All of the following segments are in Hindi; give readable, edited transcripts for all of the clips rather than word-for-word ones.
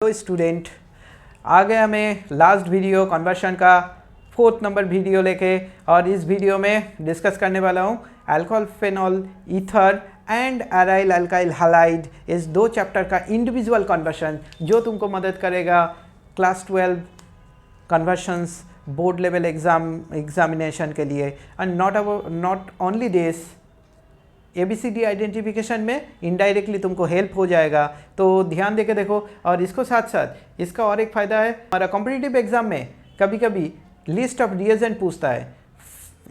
तो स्टूडेंट आ गए हमें लास्ट वीडियो कन्वर्शन का 4th नंबर वीडियो लेके, और इस वीडियो में डिस्कस करने वाला हूँ alcohol phenol ether and aryl alkyl halide, इस 2 चैप्टर का इंडिविजुअल कन्वर्शन जो तुमको मदद करेगा class 12 conversions board level examination के लिए। And not only this, ABCD identification में इनडायरेक्टली तुमको हेल्प हो जाएगा, तो ध्यान देके देखो। और इसको साथ साथ इसका और एक फ़ायदा है, हमारा कॉम्पिटिटिव एग्जाम में कभी कभी लिस्ट ऑफ रिएजेंट पूछता है,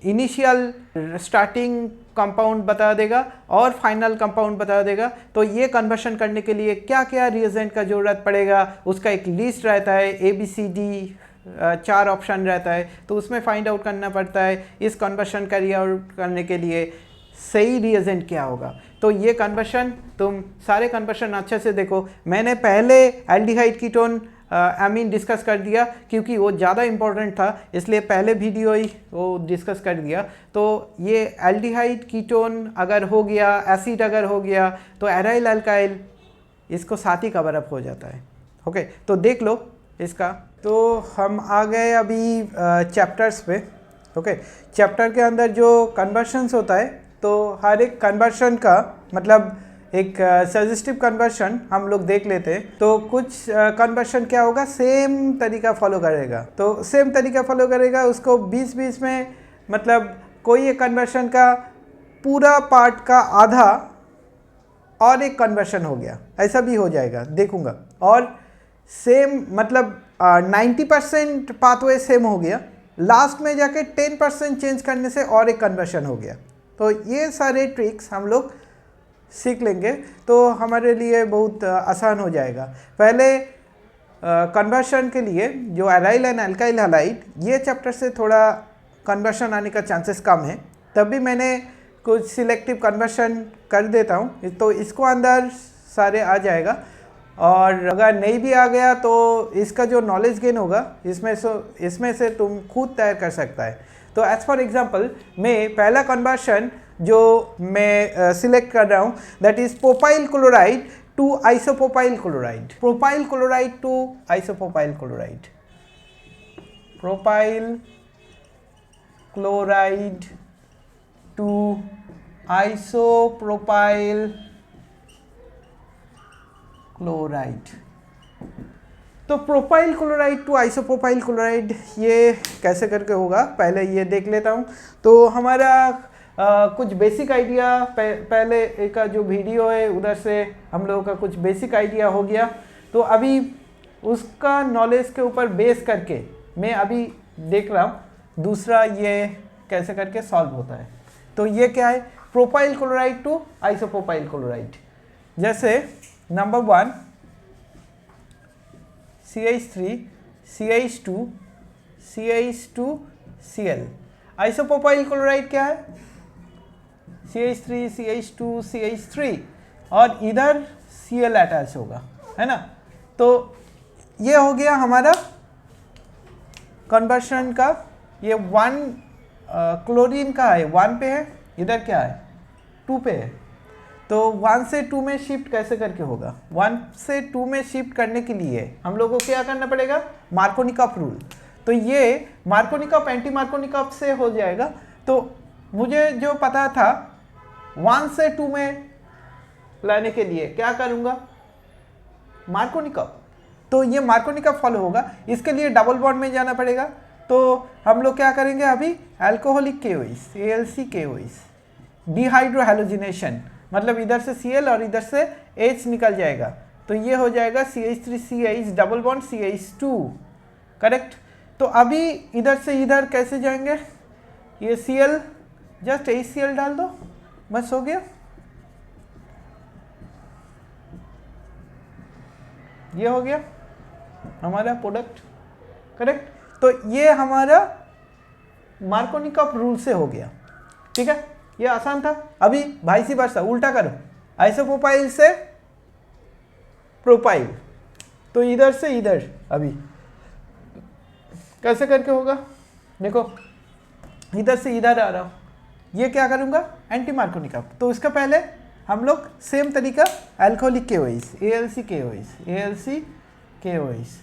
इनिशियल स्टार्टिंग कंपाउंड बता देगा और फाइनल कंपाउंड बता देगा, तो ये कन्वर्शन करने के लिए क्या क्या रिएजेंट का ज़रूरत पड़ेगा उसका एक लिस्ट रहता है, ABCD 4 ऑप्शन रहता है, तो उसमें फाइंड आउट करना पड़ता है इस कन्वर्शन कैरी आउट करने के लिए सही रिएजेंट क्या होगा। तो ये कन्वर्शन तुम सारे कन्वर्शन अच्छे से देखो। मैंने पहले एल्डिहाइड कीटोन एमीन डिस्कस कर दिया क्योंकि वो ज़्यादा इम्पोर्टेंट था, इसलिए पहले वीडियो ही वो डिस्कस कर दिया। तो ये एल्डिहाइड कीटोन अगर हो गया, एसिड अगर हो गया, तो एराइल अल्काइल इसको साथ ही कवर अप हो जाता है। ओके, तो देख लो इसका। तो हम आ गए अभी चैप्टर्स पे। ओके, चैप्टर के अंदर जो कन्वर्शंस होता है, तो हर एक कन्वर्शन का मतलब एक सजेस्टिव कन्वर्शन हम लोग देख लेते हैं। तो कुछ कन्वर्शन क्या होगा, सेम तरीका फॉलो करेगा, तो सेम तरीका फॉलो करेगा, उसको बीच बीच में मतलब कोई एक कन्वर्शन का पूरा पार्ट का आधा और एक कन्वर्शन हो गया, ऐसा भी हो जाएगा, देखूंगा। और सेम मतलब 90% पाथवे सेम हो गया, लास्ट में जाके 10% चेंज करने से और एक कन्वर्शन हो गया। तो ये सारे ट्रिक्स हम लोग सीख लेंगे तो हमारे लिए बहुत आसान हो जाएगा। पहले कन्वर्शन के लिए जो एराइल एंड अल्काइल हैलाइड, ये चैप्टर से थोड़ा कन्वर्शन आने का चांसेस कम है, तब भी मैंने कुछ सिलेक्टिव कन्वर्शन कर देता हूँ, तो इसको अंदर सारे आ जाएगा। और अगर नहीं भी आ गया तो इसका जो नॉलेज गेन होगा इसमें से तुम खुद तैयार कर सकता है। तो एज फॉर एग्जांपल, मैं पहला कन्वर्शन जो मैं सिलेक्ट कर रहा हूँ, that is propyl chloride to isopropyl chloride. Propyl chloride to isopropyl chloride, propyl chloride to isopropyl chloride. तो propyl chloride to isopropyl chloride ये कैसे करके होगा, पहले ये देख लेता हूँ। तो हमारा कुछ बेसिक आइडिया पहले का जो वीडियो है उधर से हम लोगों का कुछ बेसिक आइडिया हो गया, तो अभी उसका नॉलेज के ऊपर बेस करके मैं अभी देख रहा हूँ दूसरा ये कैसे करके सॉल्व होता है। तो ये क्या है, propyl chloride to isopropyl chloride. जैसे number 1 CH3 CH2 CH2 Cl। Isopropyl chloride क्या है, CH3 CH2 CH3 और इधर Cl अटैच होगा, है ना। तो ये हो गया हमारा कन्वर्शन का। ये 1 क्लोरीन का है, 1 पे है, इधर क्या है 2 पे है। तो 1 से 2 में शिफ्ट कैसे करके होगा, 1 से 2 में शिफ्ट करने के लिए हम लोगों को क्या करना पड़ेगा, मार्कोनिकॉफ रूल। तो ये मार्कोनिकॉफ एंटी मार्कोनिकॉफ से हो जाएगा। तो मुझे जो पता था 1 से 2 में लाने के लिए क्या करूँगा, मार्कोनिकॉफ। तो ये मार्कोनिकॉफ फॉलो होगा, इसके लिए डबल बॉन्ड में जाना पड़ेगा। तो हम लोग क्या करेंगे अभी, अल्कोहलिक KOH AlCKOH, डिहाइड्रोहैलोजिनेशन, मतलब इधर से Cl और इधर से H निकल जाएगा, तो ये हो जाएगा CH3CH double bond CH2, correct. तो अभी इधर से इधर कैसे जाएंगे, ये Cl जस्ट HCl डाल दो, बस हो गया, ये हो गया हमारा प्रोडक्ट, करेक्ट। तो ये हमारा मार्कोनिकॉफ रूल से हो गया, ठीक है, ये आसान था। अभी भाई सी वर्षा उल्टा करो, आइसोप्रोपाइल से प्रोपाइल, तो इधर से इधर अभी कैसे करके होगा, देखो इधर से इधर आ रहा हूँ, ये क्या करूँगा, एंटी मार्कोनिकॉफ। तो इसका पहले हम लोग सेम तरीका अल्कोहलिक KOH AlCKOH KOH,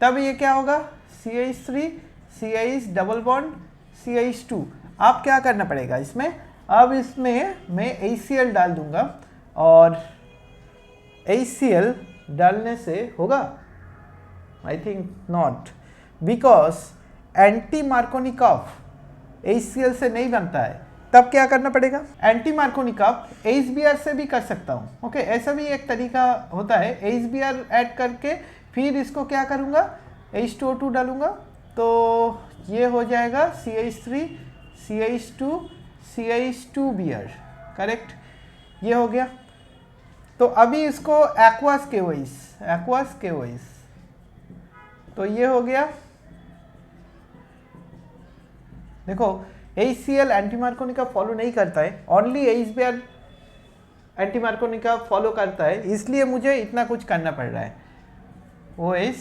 तब ये क्या होगा CH3 CH double bond CH2। अब क्या करना पड़ेगा इसमें, अब इसमें मैं HCl डाल दूंगा और HCl डालने से होगा, I think not, because anti Markovnikov HCl से नहीं बनता है। तब क्या करना पड़ेगा, एंटी मार्कोनिकॉफ HBr से भी कर सकता हूँ। ओके, ऐसा भी एक तरीका होता है, HBr ऐड करके फिर इसको क्या करूँगा, H2O2 डालूंगा, तो ये हो जाएगा CH3 CH2 CH2Br, करेक्ट, ये हो गया। तो अभी इसको एक्वास KOH, तो ये हो गया। देखो HCl एंटी मार्कोनिका फॉलो नहीं करता है, ओनली HBr एंटी मार्कोनिका फॉलो करता है, इसलिए मुझे इतना कुछ करना पड़ रहा है। OH,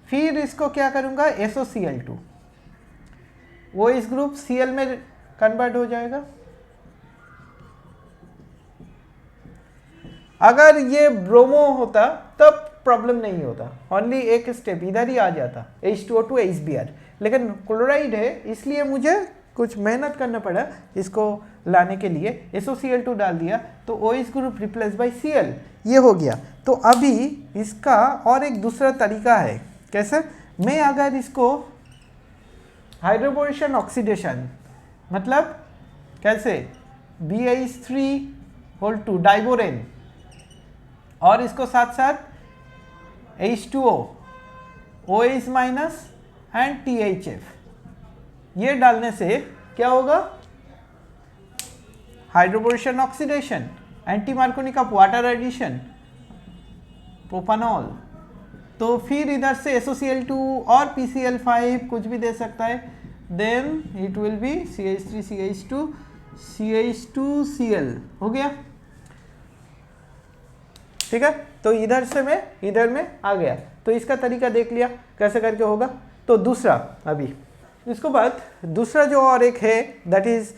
फिर इसको क्या करूंगा, SOCl2, OH ग्रुप Cl में कन्वर्ट हो जाएगा। अगर ये ब्रोमो होता तब प्रॉब्लम नहीं होता, ओनली एक स्टेप इधर ही आ जाता, H2O2 HBr, लेकिन क्लोराइड है इसलिए मुझे कुछ मेहनत करना पड़ा इसको लाने के लिए। SOCl2 डाल दिया तो OH group replace by Cl, ये हो गया। तो अभी इसका और एक दूसरा तरीका है, कैसे, मैं अगर इसको हाइड्रोबोरेशन ऑक्सीडेशन, मतलब कैसे, BH3 डाइबोरेन और इसको साथ साथ H2O OH minus and THF, ये डालने से क्या होगा, hydroboration oxidation, anti Markovnikov of water addition, propanol, तो फिर इधर से SOCl2 और PCl5 कुछ भी दे सकता है, then it will B CH3 CH2 CH2Cl, हो गया, ठीक है। तो इधर से मैं इधर में आ गया, तो इसका तरीका देख लिया कैसे करके होगा। तो दूसरा, अभी इसको बाद दूसरा जो और एक है, दैट इज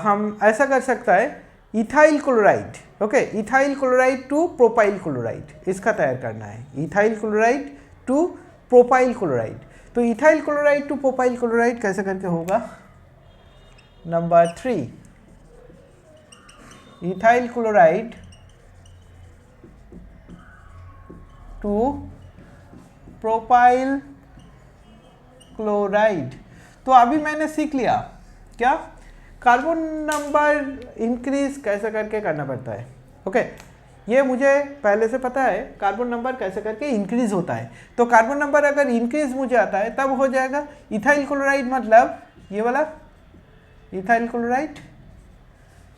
हम ऐसा कर सकता है, ethyl chloride, okay, ethyl chloride to propyl chloride, इसका तैयार करना है, ethyl chloride to propyl chloride. तो ethyl chloride to propyl chloride कैसे करके होगा, number 3, ethyl chloride to propyl chloride. तो अभी मैंने सीख लिया क्या, कार्बन नंबर इंक्रीज कैसे करके करना पड़ता है। ओके, ये मुझे पहले से पता है कार्बन नंबर कैसे करके इंक्रीज होता है। तो कार्बन नंबर अगर इंक्रीज मुझे आता है तब हो जाएगा इथाइल क्लोराइड, मतलब ये वाला इथाइल क्लोराइड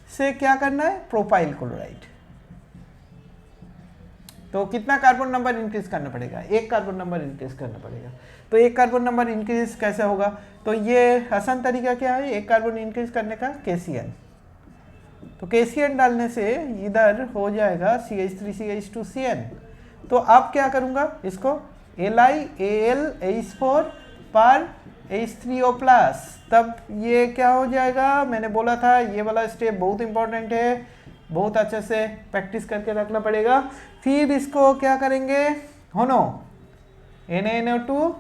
से क्या करना है, प्रोपाइल क्लोराइड। तो कितना कार्बन नंबर इंक्रीज करना पड़ेगा, एक कार्बन नंबर इंक्रीज करना पड़ेगा। तो एक कार्बन नंबर इंक्रीज कैसे होगा, तो ये आसान तरीका क्या है एक कार्बन इंक्रीज करने का, KCN। तो KCN डालने से इधर हो जाएगा CH3 CH2CN। तो अब क्या करूँगा, इसको LiAlH4 पर H3O प्लस, तब ये क्या हो जाएगा, मैंने बोला था ये वाला स्टेप बहुत इंपॉर्टेंट है, बहुत अच्छे से प्रैक्टिस करके रखना पड़ेगा। फिर इसको क्या करेंगे, होनो NaNO2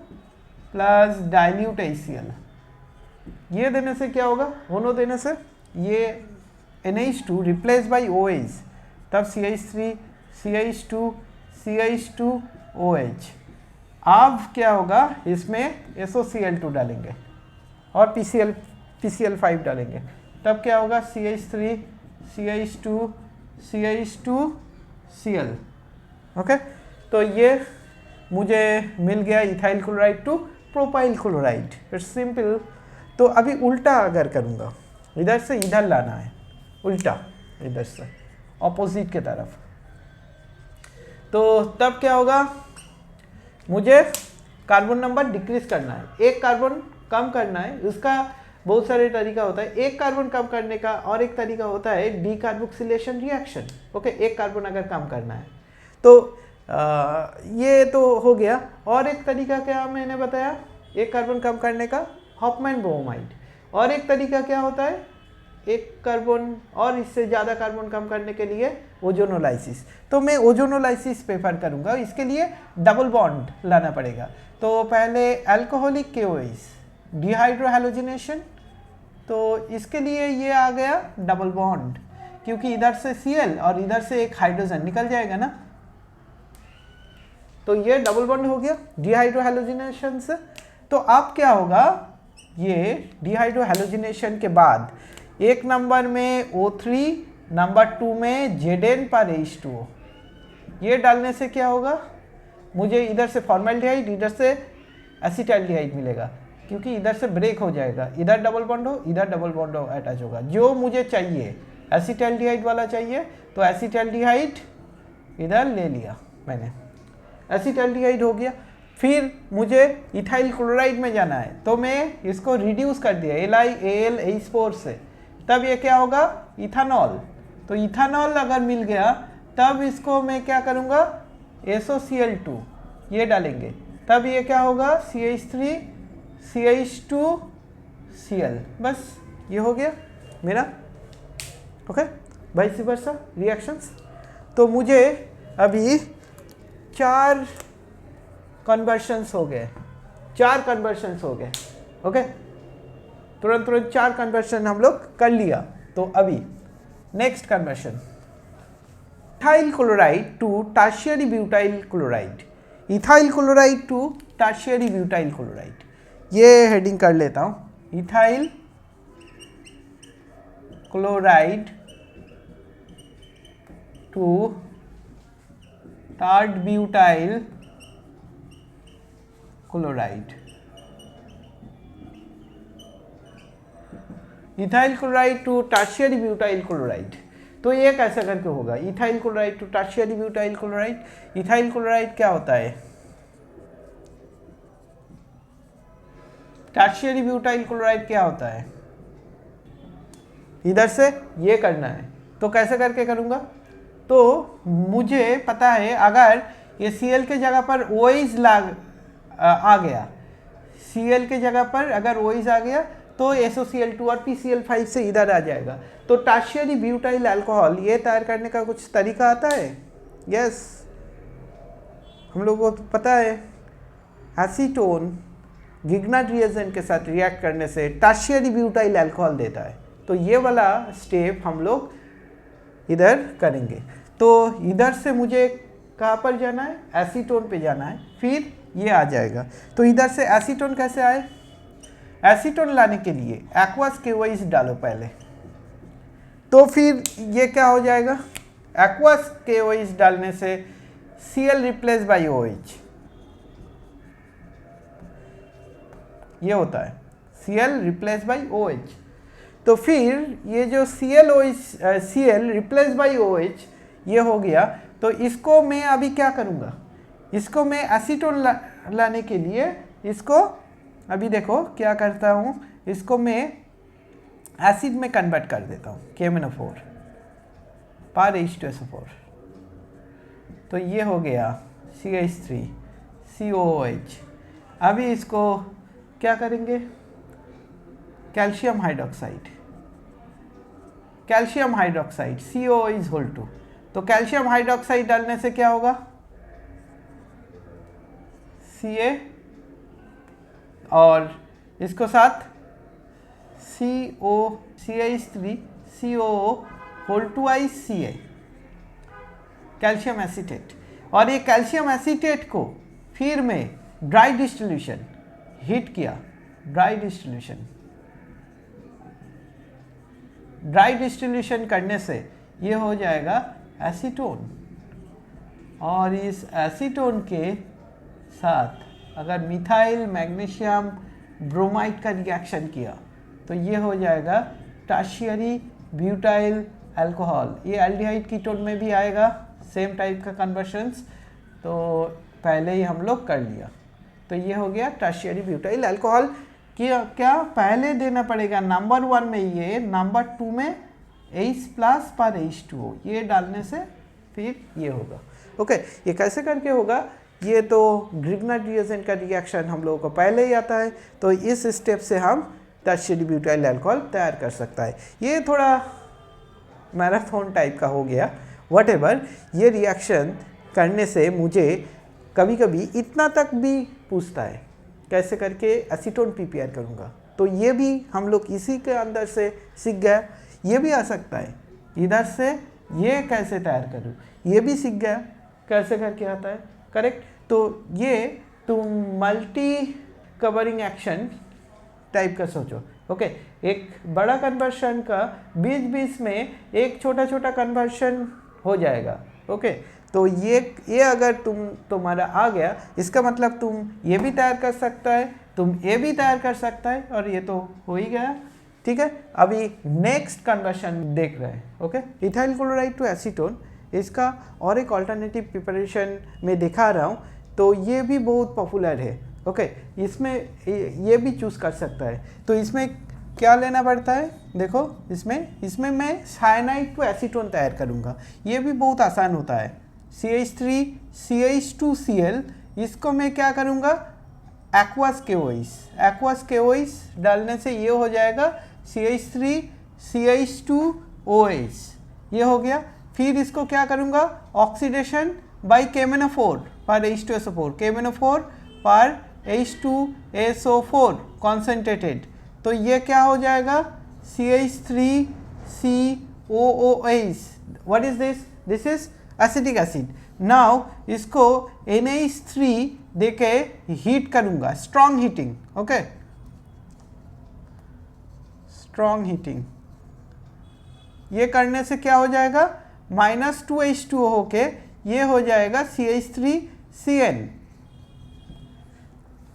प्लस डाइल्यूट HCl, ये देने से क्या होगा, होनो देने से ये NH2 रिप्लेस बाई OH, तब CH3 CH2 CH2OH। अब क्या होगा, इसमें SOCl2 डालेंगे और PCl5 डालेंगे, तब क्या होगा CH3 CH2 CH2Cl। ओके, तो ये मुझे मिल गया ethyl chloride to propyl chloride, it's simple. तो अभी उल्टा अगर करूँगा, इधर से इधर लाना है, उल्टा इधर से ऑपोजिट की तरफ, तो तब क्या होगा, मुझे कार्बन नंबर डिक्रीज करना है, एक कार्बन कम करना है। उसका बहुत सारे तरीका होता है, एक कार्बन कम करने का, और एक तरीका होता है डीकार्बोक्सिलेशन रिएक्शन। ओके, एक कार्बन अगर कम करना है तो ये तो हो गया। और एक तरीका क्या मैंने बताया एक कार्बन कम करने का, हॉफमैन ब्रोमाइड। और एक तरीका क्या होता है, एक कार्बन और इससे ज़्यादा कार्बन कम करने के लिए ओजोनोलाइसिस। तो मैं ओजोनोलाइसिस प्रेफर करूँगा, इसके लिए डबल बॉन्ड लाना पड़ेगा। तो पहले अल्कोहलिक KOH डिहाइड्रोहैलोजिनेशन, तो इसके लिए ये आ गया डबल बॉन्ड, क्योंकि इधर से Cl और इधर से एक हाइड्रोजन निकल जाएगा ना, तो ये डबल बॉन्ड हो गया डिहाइड्रोहैलोजिनेशन से। तो अब क्या होगा, ये डिहाइड्रोहैलोजिनेशन के बाद एक नंबर में O3, नंबर 2 में Zn पर H2O, ये डालने से क्या होगा, मुझे इधर से फॉर्मल्डिहाइड, इधर से एसिटाल्डिहाइड मिलेगा, क्योंकि इधर से ब्रेक हो जाएगा, इधर डबल बॉन्ड हो, इधर डबल बॉन्ड हो, अटैच होगा। जो मुझे चाहिए एसिटाल्डिहाइड वाला चाहिए, तो एसिटाल्डिहाइड इधर ले लिया मैंने, एसिटाल्डिहाइड हो गया। फिर मुझे इथाइल क्लोराइड में जाना है, तो मैं इसको रिड्यूस कर दिया LiAlH4 से, तब ये क्या होगा, इथानॉल। तो इथानॉल अगर मिल गया, तब इसको मैं क्या करूँगा, SOCl2 ये डालेंगे, तब ये क्या होगा, CH3 CH2Cl, बस ये हो गया मेरा। Okay, vice versa reactions. तो मुझे अभी 4 कन्वर्शंस हो गए, 4 कन्वर्शंस हो गए। ओके, तुरंत 4 कन्वर्शन हम लोग कर लिया। तो अभी next conversion, ethyl chloride to tertiary butyl chloride, ethyl chloride to tertiary butyl chloride, ये हेडिंग कर लेता हूँ, ethyl chloride to tert butyl chloride, ethyl chloride to tertiary butyl chloride. तो ये कैसे करके होगा, ethyl chloride to tertiary butyl chloride. Ethyl chloride क्या होता है, टर्शियरी ब्यूटाइल क्लोराइड क्या होता है, इधर से ये करना है। तो कैसे करके करूँगा, तो मुझे पता है अगर ये Cl के जगह पर OH आ गया, Cl के जगह पर अगर OH आ गया, तो SOCl2 और PCl5 से इधर आ जाएगा। तो टर्शियरी ब्यूटाइल अल्कोहल ये तैयार करने का कुछ तरीका आता है। यस, हम लोगों को पता है, एसीटोन गिग्नार्ड रिएजेंट के साथ रिएक्ट करने से टर्शियरी ब्यूटाइल अल्कोहल देता है। तो ये वाला स्टेप हम लोग इधर करेंगे। तो इधर से मुझे कहाँ पर जाना है, एसीटोन पे जाना है, फिर ये आ जाएगा। तो इधर से एसीटोन कैसे आए, एसीटोन लाने के लिए एक्वस KOH डालो पहले, तो फिर ये क्या हो जाएगा, एक्वस KOH डालने से Cl रिप्लेस बाई OH, ये होता है Cl रिप्लेस बाई OH। तो फिर ये जो Cl रिप्लेस बाई OH ये हो गया। तो इसको मैं अभी क्या करूँगा, इसको मैं एसीटोन लाने के लिए इसको अभी देखो क्या करता हूँ, इसको मैं एसिड में कन्वर्ट कर देता हूँ, KMnO4 पर H2SO4। तो ये हो गया CH3 COOH। अभी इसको क्या करेंगे, calcium hydroxide, calcium hydroxide COOH2। तो कैल्शियम हाइड्रोक्साइड डालने से क्या होगा, Ca और इसको साथ CH3 COO2Ca, कैल्शियम एसीटेट। और ये कैल्शियम एसीटेट को फिर मैं ड्राई डिस्टिल्यूशन हीट किया, ड्राई डिस्टिल्यूशन करने से ये हो जाएगा एसीटोन। और इस एसीटोन के साथ अगर मिथाइल मैग्नीशियम ब्रोमाइड का रिएक्शन किया, तो ये हो जाएगा टर्शियरी ब्यूटाइल अल्कोहल। ये एल्डिहाइड कीटोन में भी आएगा, सेम टाइप का कन्वर्शंस, तो पहले ही हम लोग कर लिया। तो ये हो गया टर्शियरी ब्यूटाइल अल्कोहल। क्या पहले देना पड़ेगा, नंबर 1 में ये, नंबर 2 में H+ पर H2O, ये डालने से फिर ये होगा। ओके, ये कैसे करके होगा, ये तो ग्रिग्नार्ड रिएजेंट का रिएक्शन हम लोगों को पहले ही आता है, तो इस स्टेप से हम टर्शियरी ब्यूटाइल अल्कोहल तैयार कर सकता है। ये थोड़ा मैराथन टाइप का हो गया, व्हाटएवर। ये रिएक्शन करने से मुझे कभी कभी इतना तक भी पूछता है कैसे करके एसीटोन प्रिपेयर करूँगा, तो ये भी हम लोग इसी के अंदर से सीख गया। ये भी आ सकता है इधर से ये कैसे तैयार करूँ, ये भी सीख गया कैसे करके आता है, करेक्ट। तो ये तुम मल्टी कवरिंग एक्शन टाइप का सोचो, ओके। एक बड़ा कन्वर्शन का बीच बीच में एक छोटा छोटा कन्वर्शन हो जाएगा, ओके। तो ये अगर तुम्हारा आ गया, इसका मतलब तुम ये भी तैयार कर सकता है, तुम ये भी तैयार कर सकता है, और ये तो हो ही गया, ठीक है। अभी नेक्स्ट कन्वर्शन देख रहे हैं, okay. Ethyl chloride to acetone, इसका और एक ऑल्टरनेटिव प्रिपरेशन में दिखा रहा हूँ, तो ये भी बहुत पॉपुलर है, ओके। इसमें ये भी चूज़ कर सकता है। तो इसमें क्या लेना पड़ता है, देखो इसमें मैं साइनाइड टू एसीटोन तैयार करूँगा। ये भी बहुत आसान होता है। CH3 CH2Cl, इसको मैं क्या करूँगा, एक्वस KOH डालने से ये हो जाएगा CH3 CH2OH, ये हो गया। फिर इसको क्या करूँगा, ऑक्सीडेशन बाय KMnO4 पर H2SO4, KMnO4 पर H2SO4 कॉन्सेंट्रेटेड, तो ये क्या हो जाएगा CH3COOH। What is this, this is acetic acid. Now इसको NH3 देके हीट करूंगा, strong heating, okay, strong heating. ये करने से क्या हो जाएगा, -2H2O होके ये हो जाएगा CH3CN।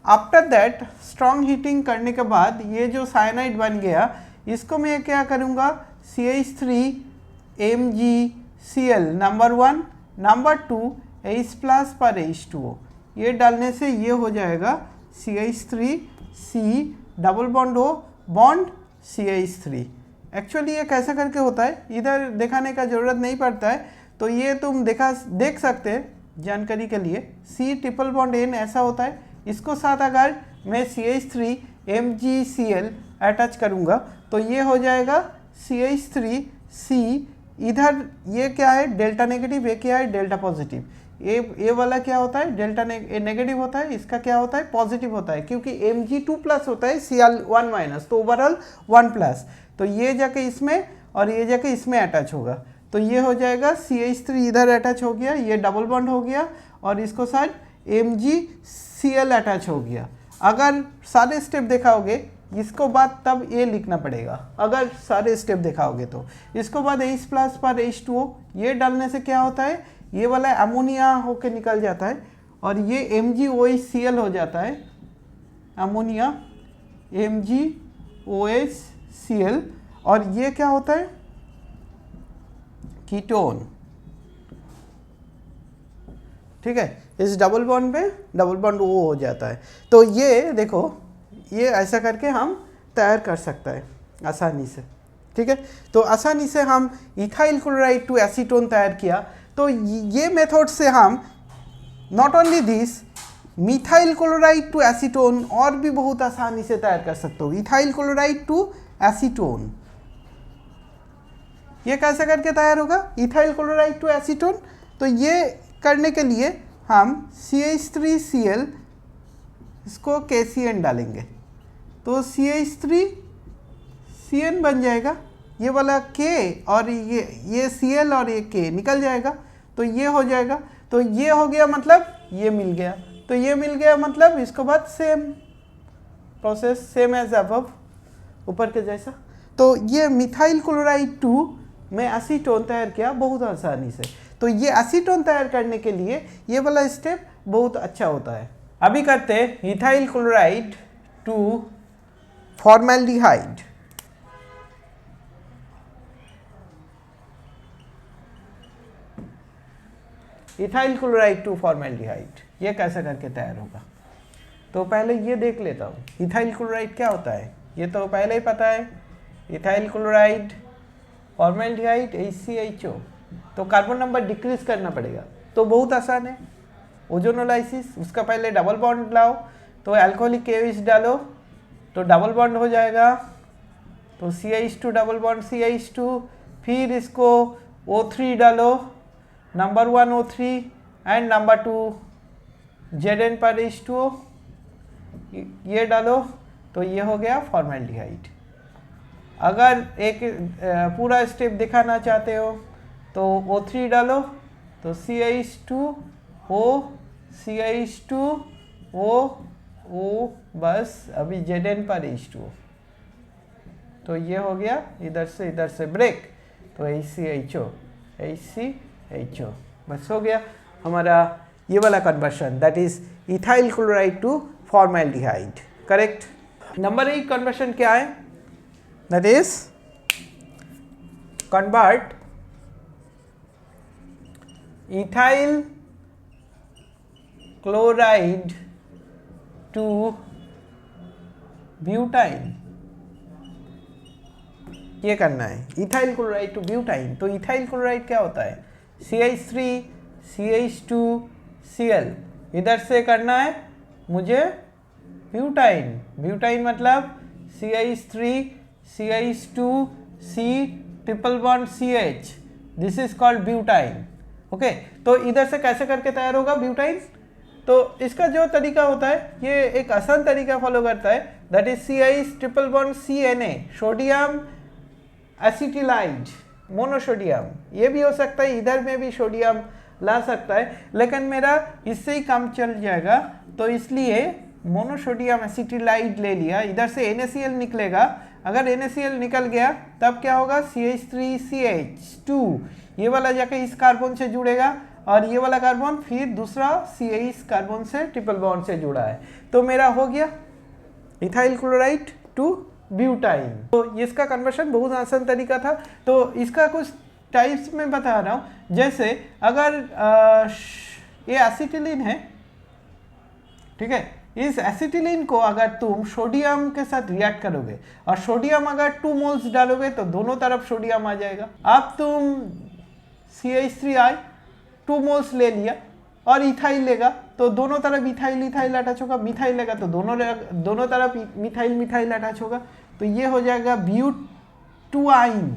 After that strong heating करने के बाद ये जो साइनाइड बन गया, इसको मैं क्या करूँगा, CH3MgCl नंबर 1, नंबर 2 H+ पर H2O, ये डालने से ये हो जाएगा CH3C double bond O bond CH3। Actually ये कैसे करके होता है, इधर दिखाने का ज़रूरत नहीं पड़ता है, तो ये तुम देख सकते हैं जानकारी के लिए। C ट्रिपल बॉन्ड N ऐसा होता है, इसको साथ अगर मैं CH3MgCl अटैच करूँगा तो ये हो जाएगा CH3C। इधर ये क्या है, डेल्टा नेगेटिव, ये क्या है, डेल्टा पॉजिटिव। ये वाला क्या होता है, डेल्टा नेगेटिव होता है, इसका क्या होता है, पॉजिटिव होता है, क्योंकि Mg2+ होता है Cl1-, तो ओवरऑल 1+। तो ये जाके इसमें और ये जाके इसमें अटैच होगा, तो ये हो जाएगा CH3 इधर अटैच हो गया, ये डबल बॉन्ड हो गया, और इसको साथ MgCl अटैच हो गया। अगर सारे स्टेप दिखाओगे इसको बाद तब ये लिखना पड़ेगा, अगर सारे स्टेप दिखाओगे तो। इसको बाद H+ पर H2O, ये डालने से क्या होता है, ये वाला अमोनिया होके निकल जाता है, और ये MgOHCl हो जाता है, अमोनिया MgOHCl, और ये क्या होता है, कीटोन, ठीक है। इस डबल बॉन्ड पे डबल बॉन्ड O हो जाता है। तो ये देखो, ये ऐसा करके हम तैयार कर सकता है आसानी से, ठीक है। तो आसानी से हम इथाइल क्लोराइड टू एसीटोन तैयार किया। तो ये मेथड से हम not only this, methyl chloride to acetone और भी बहुत आसानी से तैयार कर सकते हो। इथाइल क्लोराइड टू एसीटोन, ये कैसे करके तैयार होगा, इथाइल क्लोराइड टू एसीटोन। तो ये करने के लिए हम CH3Cl, इसको KCN डालेंगे, तो CH3CN बन जाएगा, ये वाला K और ये Cl और ये K निकल जाएगा, तो ये हो जाएगा। तो ये हो गया मतलब ये मिल गया, तो ये मिल गया मतलब इसको बाद same process, same as above, ऊपर के जैसा। तो ये मिथाइल क्लोराइड 2 में एसीटोन तैयार किया बहुत आसानी से। तो ये एसीटोन तैयार करने के लिए ये वाला स्टेप बहुत अच्छा होता है। अभी करते हैं ethyl chloride to formaldehyde. Ethyl chloride to formaldehyde, ये कैसे करके तैयार होगा। तो पहले ये देख लेता हूँ इथाइल क्लोराइड क्या होता है, ये तो पहले ही पता है। इथाइल क्लोराइड फॉर्मेल्डिहाइड HCHO, तो कार्बन नंबर डिक्रीज करना पड़ेगा, तो बहुत आसान है। ओजोनोलाइसिस, उसका पहले डबल बॉन्ड लाओ, तो अल्कोहलिक KOH डालो, तो डबल बॉन्ड हो जाएगा, तो CH2 डबल बॉन्ड CH2, फिर इसको O3 डालो, number 1 O3 and number 2 Zn पर H2O, ये डालो तो ये हो गया फॉर्मेल्डिहाइड। अगर एक पूरा स्टेप दिखाना चाहते हो तो O3 डालो, तो CH2O CH2O बस अभी Zn पर H2O, तो ये हो गया इधर से ब्रेक, तो HCHO HCHO बस हो गया हमारा ये वाला conversion, that is ethyl chloride to formaldehyde, correct. Number 8 conversion क्या है, that is convert ethyl chloride to butyne, ये करना है इथाइल क्लोराइड टू ब्यूटाइन। तो इथाइल क्लोराइड क्या होता है, CH3 CH2 Cl, इधर से करना है मुझे ब्यूटाइन, ब्यूटाइन मतलब CH3 CH2 C triple bond CH, this is called butyne. Okay, तो इधर से कैसे करके तैयार होगा ब्यूटाइन, तो इसका जो तरीका होता है ये एक आसान तरीका फॉलो करता है, that is CH triple bond CNA, sodium acetylide monosodium, ये भी हो सकता है, इधर में भी सोडियम ला सकता है, लेकिन मेरा इससे ही काम चल जाएगा, तो इसलिए मोनोसोडियम एसिटिलाइड ले लिया, इधर से NaCl निकलेगा, अगर NaCl निकल गया तब क्या होगा CH3CH2, ये वाला जाके इस कार्बन से जुड़ेगा और ये वाला कार्बन फिर दूसरा CH कार्बन से ट्रिपल बॉन्ड से जुड़ा है, तो मेरा हो गया इथाइल क्लोराइड टू ब्यूटाइन। तो इसका कन्वर्शन बहुत आसान तरीका था, तो इसका कुछ टाइप्स में बता रहा हूँ, जैसे अगर ये एसिटिलीन है, ठीक है, इस एसिटिलीन को अगर तुम सोडियम के साथ रिएक्ट करोगे और सोडियम अगर 2 मोल्स डालोगे तो दोनों तरफ सोडियम आ जाएगा। अब तुम CH3I 2 मोल्स ले लिया और इथाइल लेगा तो दोनों तरफ इथाइल इथाइल अटैच होगा, मिथाइल लेगा तो दोनों तरफ मिथाइल मिथाइल अटैच होगा, तो ये हो जाएगा ब्यूट-2आइन।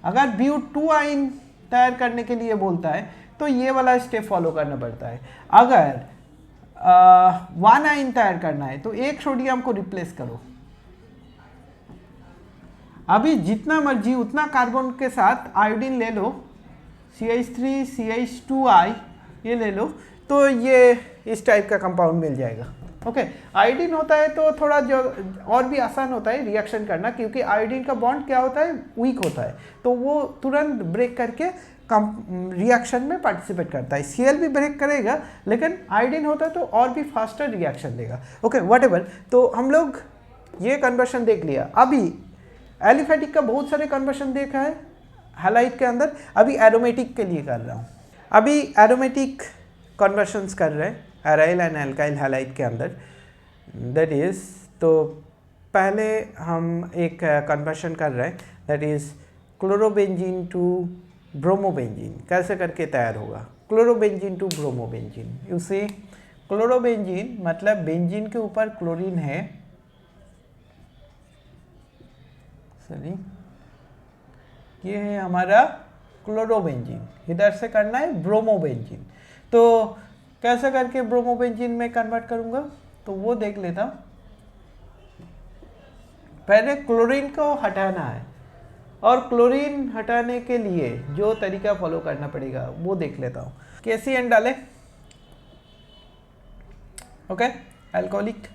अगर ब्यूट-2आइन तैयार करने के लिए बोलता है तो ये वाला स्टेप फॉलो करना पड़ता है। अगर 1आइन तैयार करना है तो एक सोडियम को रिप्लेस करो, अभी जितना मर्जी उतना कार्बन के साथ आयोडीन ले लो, CH3 CH2I ये ले लो, तो ये इस टाइप का कंपाउंड मिल जाएगा। ओके, आयोडीन होता है तो थोड़ा जो और भी आसान होता है रिएक्शन करना, क्योंकि आयोडीन का बॉन्ड क्या होता है, वीक होता है, तो वो तुरंत ब्रेक करके रिएक्शन में पार्टिसिपेट करता है। Cl भी ब्रेक करेगा, लेकिन आयोडीन होता है तो और भी फास्टर रिएक्शन देगा। ओके, व्हाटएवर, तो हम लोग ये कन्वर्शन देख लिया। अभी एलिफेटिक का बहुत सारे कन्वर्शन देखा है हैलाइड के अंदर, अभी एरोमेटिक के लिए कर रहा हूँ। अभी एरोमेटिक कन्वर्शंस कर रहे हैं एराइल एंड एल्काइल हैलाइड के अंदर, दैट इज़, तो पहले हम एक कन्वर्शन कर रहे हैं, that is chlorobenzene to bromobenzene. कैसे करके तैयार होगा क्लोरोबेंजीन टू ब्रोमोबेंजीन, उसे क्लोरोबेंजीन मतलब बेंजीन के ऊपर क्लोरीन है, सॉरी ये है हमारा क्लोरोबेंजीन, इधर से करना है ब्रोमोबेंजीन। तो कैसे करके ब्रोमोबेंजीन में कन्वर्ट करूंगा तो वो देख लेता हूँ। पहले क्लोरीन को हटाना है और क्लोरीन हटाने के लिए जो तरीका फॉलो करना पड़ेगा वो देख लेता हूँ। KCN डाले, ओके, अल्कोहलिक,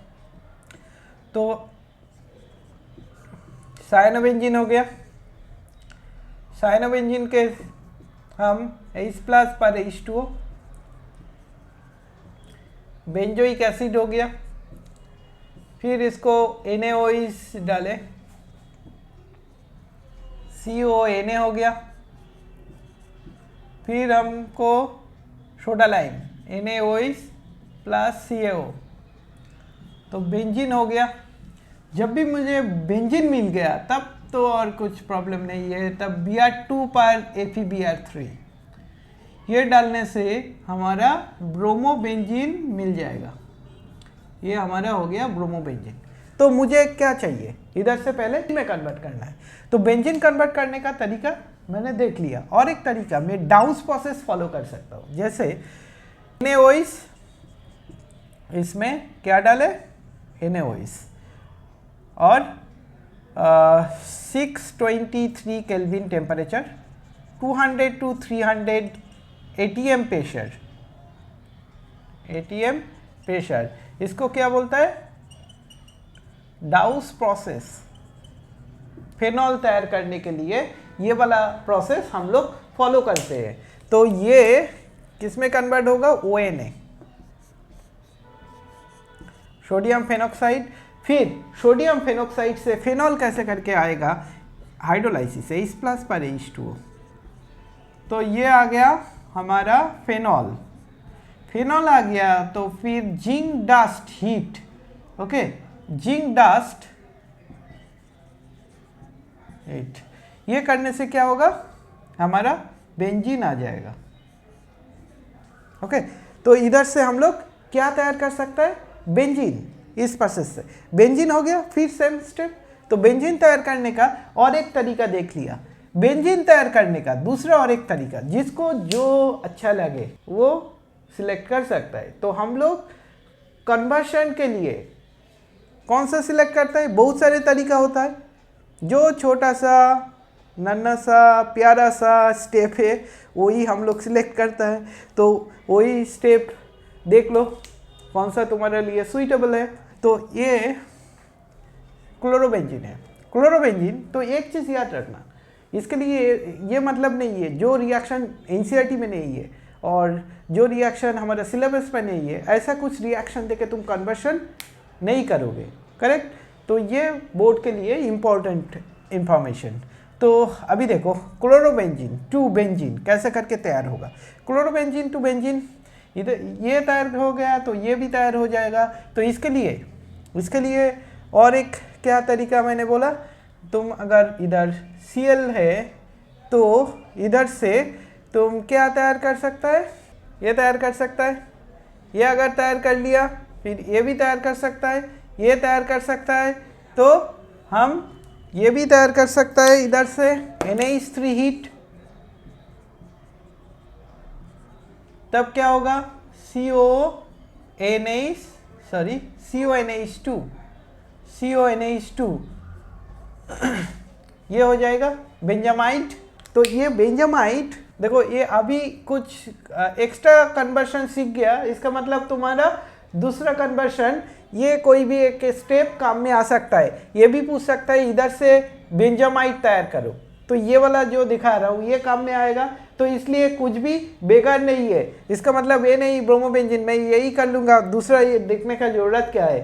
तो साइनोबेंजीन हो गया, साइनोबेंजीन के हम H+ पर H2O, बेंजोइक एसिड हो गया, फिर इसको NaOH डाले, CONA हो गया, फिर हमको soda lime NaOH plus CaO, तो बेंजीन हो गया। जब भी मुझे बेंजीन मिल गया तब तो और कुछ प्रॉब्लम नहीं है, तब Br2 पर FeBr3 ये डालने से हमारा ब्रोमोबेंजीन मिल जाएगा, ये हमारा हो गया ब्रोमोबेंजीन। तो मुझे क्या चाहिए, इधर से पहले में कन्वर्ट करना है। तो बेंजीन कन्वर्ट करने का तरीका मैंने देख लिया। और एक तरीका मैं डाउस प्रोसेस फॉलो कर सकता हूँ, जैसे NaOH, इसमें क्या डाले, NaOH, और 623 kelvin temperature, 200 to 300 ATM pressure, इसको क्या बोलता है, डाउस प्रोसेस। फेनॉल तैयार करने के लिए ये वाला प्रोसेस हम लोग फॉलो करते हैं। तो ये किस में कन्वर्ट होगा, ONA, सोडियम फेनॉक्साइड। फिर सोडियम फेनॉक्साइड से फेनॉल कैसे करके आएगा, हाइड्रोलाइसिस, H+ पर H2O। तो ये आ गया हमारा फेनॉल। फेनॉल आ गया तो फिर zinc dust heat, okay, zinc dust heat, ये करने से क्या होगा, हमारा बेंजीन आ जाएगा। ओके, तो इधर से हम लोग क्या तैयार कर सकते हैं, बेंजीन। इस प्रोसेस से बेंजीन हो गया। फिर सेम स्टेप, तो बेंजीन तैयार करने का और एक तरीका देख लिया। बेंजीन तैयार करने का दूसरा और एक तरीका, जिसको जो अच्छा लगे वो सिलेक्ट कर सकता है। तो हम लोग कन्वर्शन के लिए कौन सा सिलेक्ट करता है, बहुत सारे तरीका होता है। जो छोटा सा नन्हा सा प्यारा सा स्टेप है वही हम लोग सिलेक्ट करता है। तो वही स्टेप देख लो कौन सा तुम्हारे लिए सुइटेबल है। तो ये क्लोरोबेंजीन है। क्लोरोबेंजीन, तो एक चीज़ याद रखना, इसके लिए ये मतलब नहीं है जो रिएक्शन NCERT में नहीं है और जो रिएक्शन हमारे सिलेबस में नहीं है, ऐसा कुछ रिएक्शन देके तुम कन्वर्शन नहीं करोगे, करेक्ट। तो ये बोर्ड के लिए इम्पोर्टेंट इंफॉर्मेशन। तो अभी देखो क्लोरोबेंजीन टू बेंजीन कैसे करके तैयार होगा। क्लोरोबेंजीन टू बेंजीन, इधर ये तैयार हो गया तो ये भी तैयार हो जाएगा। तो इसके लिए और एक क्या तरीका मैंने बोला, तुम अगर इधर Cl है तो इधर से तुम क्या तैयार कर सकता है, ये तैयार कर सकता है। ये अगर तैयार कर लिया फिर ये भी तैयार कर सकता है, ये तैयार कर सकता है। तो हम ये भी तैयार कर सकता है इधर से NH3 हीट, तब क्या होगा, CONH2 ये हो जाएगा बेंजामाइड। तो ये बेंजामाइड देखो, ये अभी कुछ एक्स्ट्रा कन्वर्शन सीख गया, इसका मतलब तुम्हारा दूसरा कन्वर्शन ये कोई भी एक स्टेप काम में आ सकता है। ये भी पूछ सकता है इधर से बेंजामाइड तैयार करो, तो ये वाला जो दिखा रहा हूँ ये काम में आएगा। तो इसलिए कुछ भी बेकार नहीं है, इसका मतलब ये नहीं ब्रोमोबेंजीन मैं यही कर लूँगा, दूसरा ये देखने का ज़रूरत क्या है।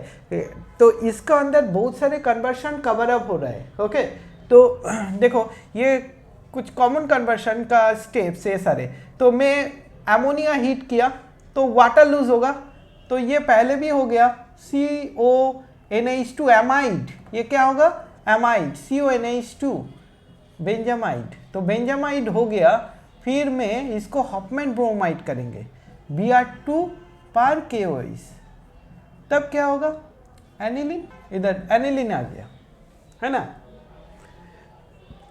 तो इसका अंदर बहुत सारे कन्वर्शन कवर अप हो रहा है। ओके, तो देखो ये कुछ कॉमन कन्वर्शन का स्टेप्स है सारे। तो मैं अमोनिया हीट किया तो वाटर लूज होगा, तो ये पहले भी हो गया CONH2 एमाइड, ये क्या होगा, एमाइड, CONH2 बेंजामाइड। तो बेंजामाइड हो गया। फिर में इसको हॉफमैन ब्रोमाइड करेंगे, Br2 पर KOH, तब क्या होगा, एनिलीन। इधर एनिलीन आ गया है ना,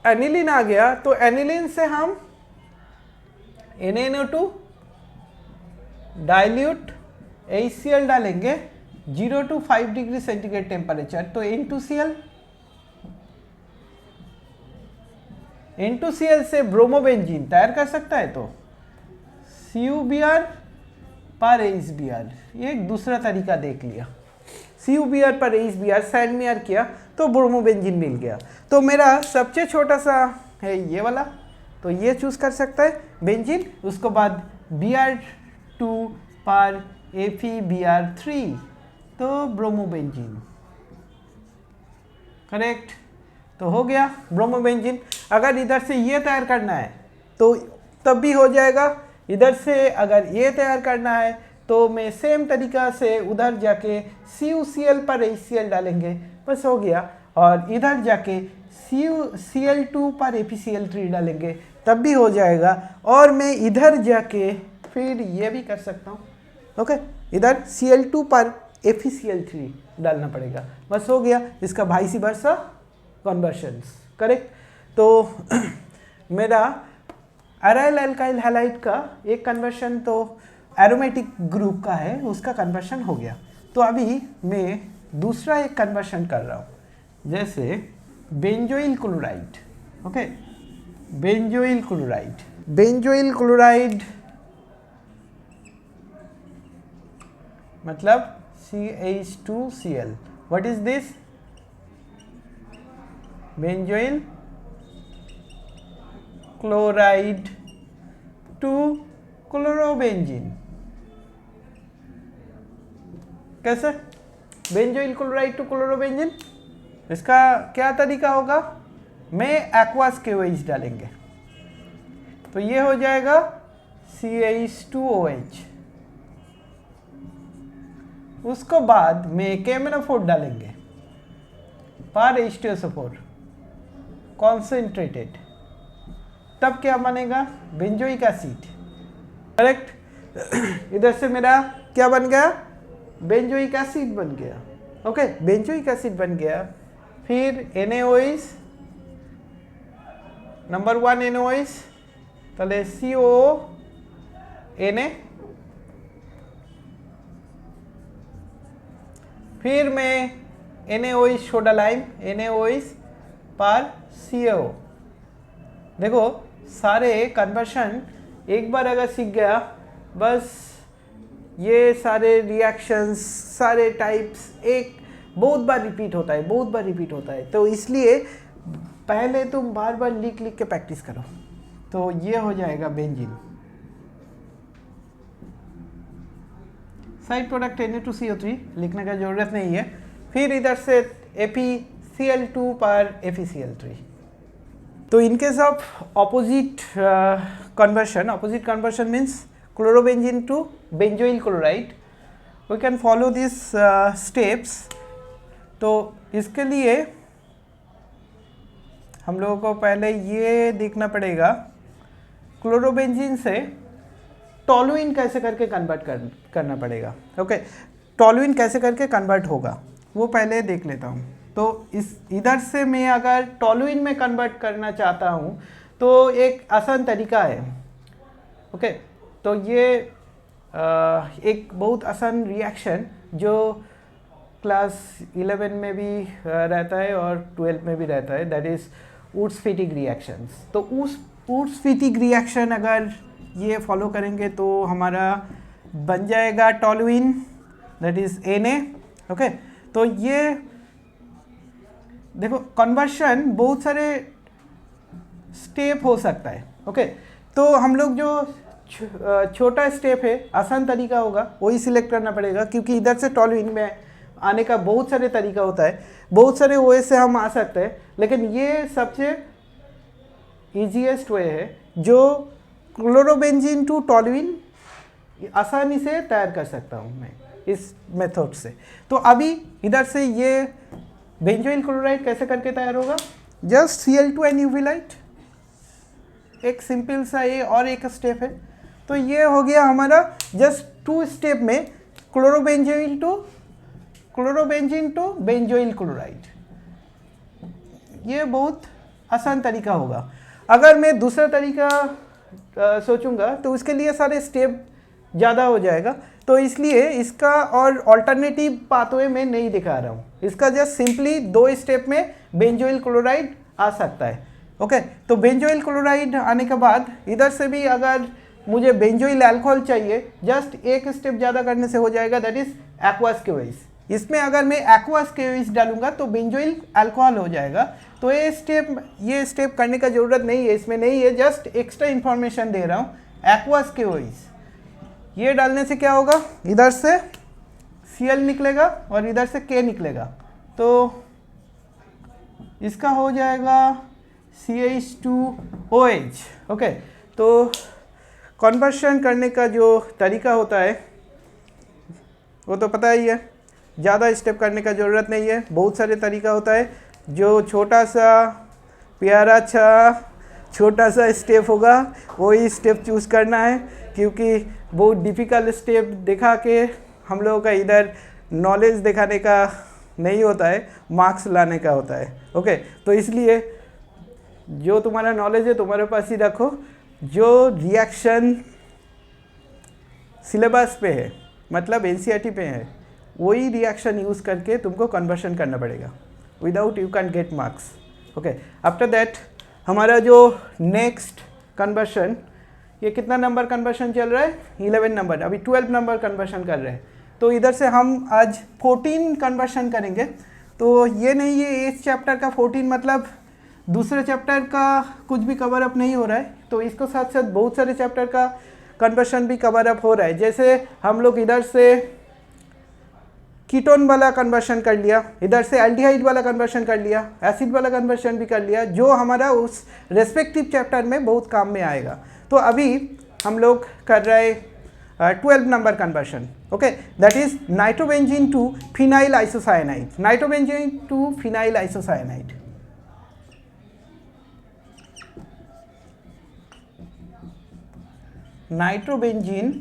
एनिलीन आ गया। तो एनिलीन से हम NaNO2 डाइल्यूट HCl डालेंगे 0 to 5 डिग्री सेंटीग्रेड टेम्परेचर। तो N2Cl से ब्रोमोबेंजीन तैयार कर सकता है। तो CuBr पर HBr, ये एक दूसरा तरीका देख लिया। CuBr पर HBr सैंडमेयर किया तो ब्रोमोबेंजीन मिल गया। तो मेरा सबसे छोटा सा है ये वाला, तो ये चूज कर सकता है बेंजीन। उसके बाद Br2 पर FeBr3, तो ब्रोमोबेंजीन, करेक्ट। तो हो गया ब्रोमोबेंजीन। अगर इधर से ये तैयार करना है तो तब भी हो जाएगा। इधर से अगर ये तैयार करना है तो मैं सेम तरीका से उधर जाके CuCl पर HCl डालेंगे, बस हो गया। और इधर जाके Cl2 पर FeCl3 डालेंगे, तब भी हो जाएगा। और मैं इधर जाके फिर ये भी कर सकता हूँ। ओके, इधर Cl2 पर FeCl3 डालना पड़ेगा। बस हो गया इसका वाइस वर्सा कन्वर्शंस, करेक्ट। तो मेरा एराइल अल्काइल हैलाइड का एक कन्वर्शन तो एरोमेटिक ग्रुप का है, उसका कन्वर्शन हो गया। तो अभी मैं दूसरा एक कन्वर्शन कर रहा हूँ, जैसे benzoyl chloride. Okay, benzoyl chloride, benzoyl chloride मतलब CH2Cl। What is this? Benzoyl chloride to chlorobenzene. कैसे? बेंजोइल क्लोराइड टू क्लोरोबेंजीन, इसका क्या तरीका होगा? मैं एक्वास KOH डालेंगे तो ये हो जाएगा CH2OH। उसको बाद में KMnO4 डालेंगे, पर H2SO4 कॉन्सेंट्रेटेड, तब क्या बनेगा? Benzoic acid, correct. इधर से मेरा क्या बन गया? बेंजोइक एसिड बन गया। ओके, बेंजोइक एसिड बन गया। फिर NaOH, नंबर 1 NaOH, তাহলে CONA। फिर मैं NaOH सोडा लाइम, NaOH पर CO। देखो सारे कन्वर्शन एक बार अगर सीख गया, बस ये सारे रिएक्शंस, सारे टाइप्स एक बहुत बार रिपीट होता है, बहुत बार रिपीट होता है। तो इसलिए पहले तुम बार बार लिख लिख के प्रैक्टिस करो। तो ये हो जाएगा बेंजीन, साइड प्रोडक्ट Na2CO3 लिखने का ज़रूरत नहीं है। फिर इधर से FeCl2 पर FeCl3। तो in case of opposite conversion means chlorobenzene to benzoyl chloride, we can follow this steps. तो इसके लिए हम लोगों को पहले ये देखना पड़ेगा क्लोरोबेंजीन से टॉलुइन कैसे करके कन्वर्ट करना पड़ेगा। ओके, टॉलुइन कैसे करके कन्वर्ट होगा वो पहले देख लेता हूँ। तो इस इधर से मैं अगर टॉलुइन में कन्वर्ट करना चाहता हूँ तो एक आसान तरीका है। ओके, तो ये एक बहुत आसान रिएक्शन जो क्लास 11 में भी रहता है और 12 में भी रहता है, दैट इज़ वुड्स-फिटिग रिएक्शंस। तो उस वुड्स-फिटिग रिएक्शन अगर ये फॉलो करेंगे तो हमारा बन जाएगा toluene, that is Na। Okay, तो ये देखो कन्वर्शन बहुत सारे स्टेप हो सकता है। ओके, तो हम लोग जो छोटा स्टेप है, आसान तरीका होगा वही सिलेक्ट करना पड़ेगा, क्योंकि इधर से टॉलुइन में आने का बहुत सारे तरीका होता है, बहुत सारे वे से हम आ सकते हैं, लेकिन ये सबसे ईजीएस्ट वे है जो क्लोरोबेंजीन टू टॉलुइन आसानी से तैयार कर सकता हूँ मैं इस मेथड से। तो अभी इधर से ये बेंजोइल क्लोराइड कैसे करके तैयार होगा? Just Cl2 and UV light, एक सिंपल सा ये और एक स्टेप है। तो ये हो गया हमारा जस्ट 2 स्टेप में क्लोरोबेंजीन टू बेंजोइल क्लोराइड। ये बहुत आसान तरीका होगा। अगर मैं दूसरा तरीका सोचूंगा तो उसके लिए सारे स्टेप ज़्यादा हो जाएगा, तो इसलिए इसका और अल्टरनेटिव पाथवे मैं नहीं दिखा रहा हूँ। इसका जस्ट सिंपली 2 स्टेप में बेंजोइल क्लोराइड आ सकता है। ओके, तो बेंजोइल क्लोराइड आने के बाद इधर से भी अगर मुझे बेंजोइल अल्कोहल चाहिए, जस्ट एक स्टेप ज़्यादा करने से हो जाएगा, दैट इज़ एक्वास KOH। इसमें अगर मैं एक्वास KOH डालूंगा तो बेंजोइल अल्कोहल हो जाएगा। तो ये स्टेप करने का ज़रूरत नहीं है, इसमें नहीं है, जस्ट एक्स्ट्रा इन्फॉर्मेशन दे रहा हूँ। एक्वास KOH ये डालने से क्या होगा? इधर से Cl निकलेगा और इधर से K निकलेगा, तो इसका हो जाएगा CH2OH। ओके, तो कन्वर्शन करने का जो तरीका होता है वो तो पता ही है, ज़्यादा स्टेप करने का ज़रूरत नहीं है, बहुत सारे तरीका होता है। जो छोटा सा प्यारा छोटा सा स्टेप होगा वही स्टेप चूज़ करना है, क्योंकि बहुत डिफ़िकल्ट स्टेप दिखा के हम लोगों का इधर नॉलेज दिखाने का नहीं होता है, मार्क्स लाने का होता है। ओके, तो इसलिए जो तुम्हारा नॉलेज है तुम्हारे पास ही रखो, जो रिएक्शन सिलेबस पे है मतलब एनसीईआरटी पे है वही रिएक्शन यूज़ करके तुमको कन्वर्शन करना पड़ेगा, without you can get marks. Okay, after that हमारा जो नेक्स्ट कन्वर्शन, ये कितना नंबर कन्वर्शन चल रहा है? 11 नंबर, अभी 12 नंबर कन्वर्शन कर रहे हैं। तो इधर से हम आज 14 कन्वर्शन करेंगे। तो ये नहीं है इस चैप्टर का 14 मतलब दूसरे चैप्टर का कुछ भी कवर अप नहीं हो रहा है, तो इसको साथ साथ बहुत सारे चैप्टर का कन्वर्शन भी कवर अप हो रहा है। जैसे हम लोग इधर से कीटोन वाला कन्वर्शन कर लिया, इधर से एल्डिहाइड वाला कन्वर्शन कर लिया, एसिड वाला कन्वर्शन भी कर लिया, जो हमारा उस रेस्पेक्टिव चैप्टर में बहुत काम में आएगा। तो अभी हम लोग कर रहे 12 number conversion. Okay, that is nitrobenzene to phenyl isocyanide, nitrobenzene to phenyl isocyanide. Nitrobenzene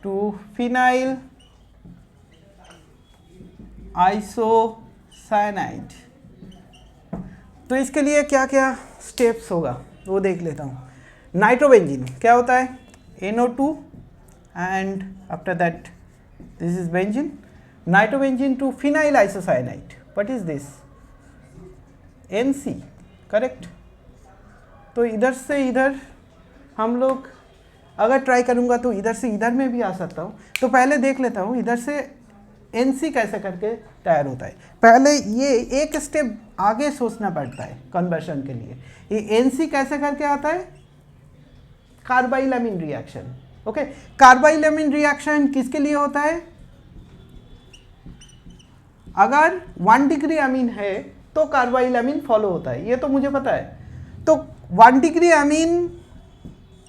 to phenyl isocyanide. तो इसके लिए क्या क्या स्टेप्स होगा वो देख लेता हूँ। नाइट्रोबेंजीन क्या होता है? NO2 and after that this is benzene. Nitrobenzene to phenyl isocyanide, what is this? NC, correct. तो इधर से इधर हम लोग अगर ट्राई करूँगा तो इधर से इधर में भी आ सकता हूँ। तो पहले देख लेता हूँ इधर से NC कैसे करके तैयार होता है। पहले ये एक स्टेप आगे सोचना पड़ता है कन्वर्शन के लिए। ये NC कैसे करके आता है? कार्बाइलअमीन रिएक्शन। ओके, कार्बाइलअमीन रिएक्शन किसके लिए होता है? अगर 1 डिग्री अमीन है तो कार्बाइलअमीन फॉलो होता है, ये तो मुझे पता है। तो 1 डिग्री अमीन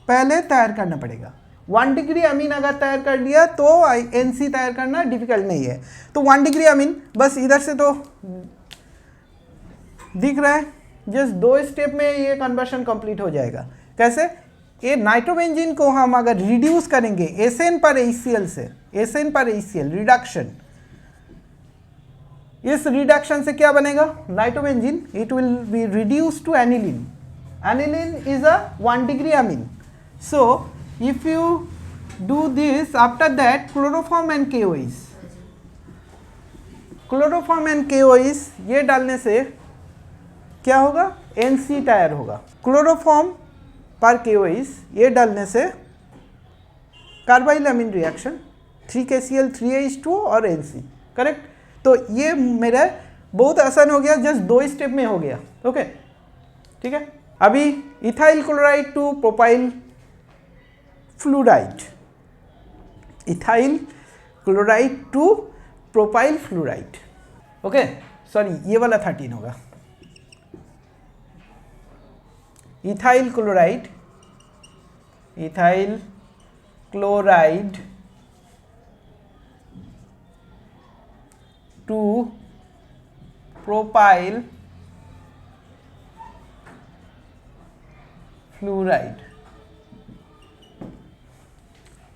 पहले तैयार करना पड़ेगा। 1 डिग्री अमीन अगर तैयार कर लिया तो NC तैयार करना डिफिकल्ट नहीं है। तो 1 डिग्री अमीन बस इधर से तो दिख रहा है, जस्ट 2 स्टेप में ये कन्वर्शन कंप्लीट हो जाएगा। कैसे? ये नाइट्रोबेंजीन को हम अगर रिड्यूस करेंगे SN पर HCl से, SN पर HCl रिडक्शन, इस रिडक्शन से क्या बनेगा? Nitrobenzene, it will be reduce to aniline. Aniline is a 1 degree amine. So if you do this, after that chloroform and KOs, chloroform and KOs ये डालने से क्या होगा? NC तैयार होगा। क्लोरोफॉर्म पर KOs ये डालने से कार्बाइलअमीन रिएक्शन 3KCl 3H2 और NC, करेक्ट। तो ये मेरा बहुत आसान हो गया, जस्ट 2 स्टेप में हो गया। ओके, ठीक है। अभी ethyl chloride to propyl fluoride, ethyl chloride to propyl fluoride. Okay, sorry ये वाला 13 होगा। Ethyl chloride, ethyl chloride to propyl fluoride,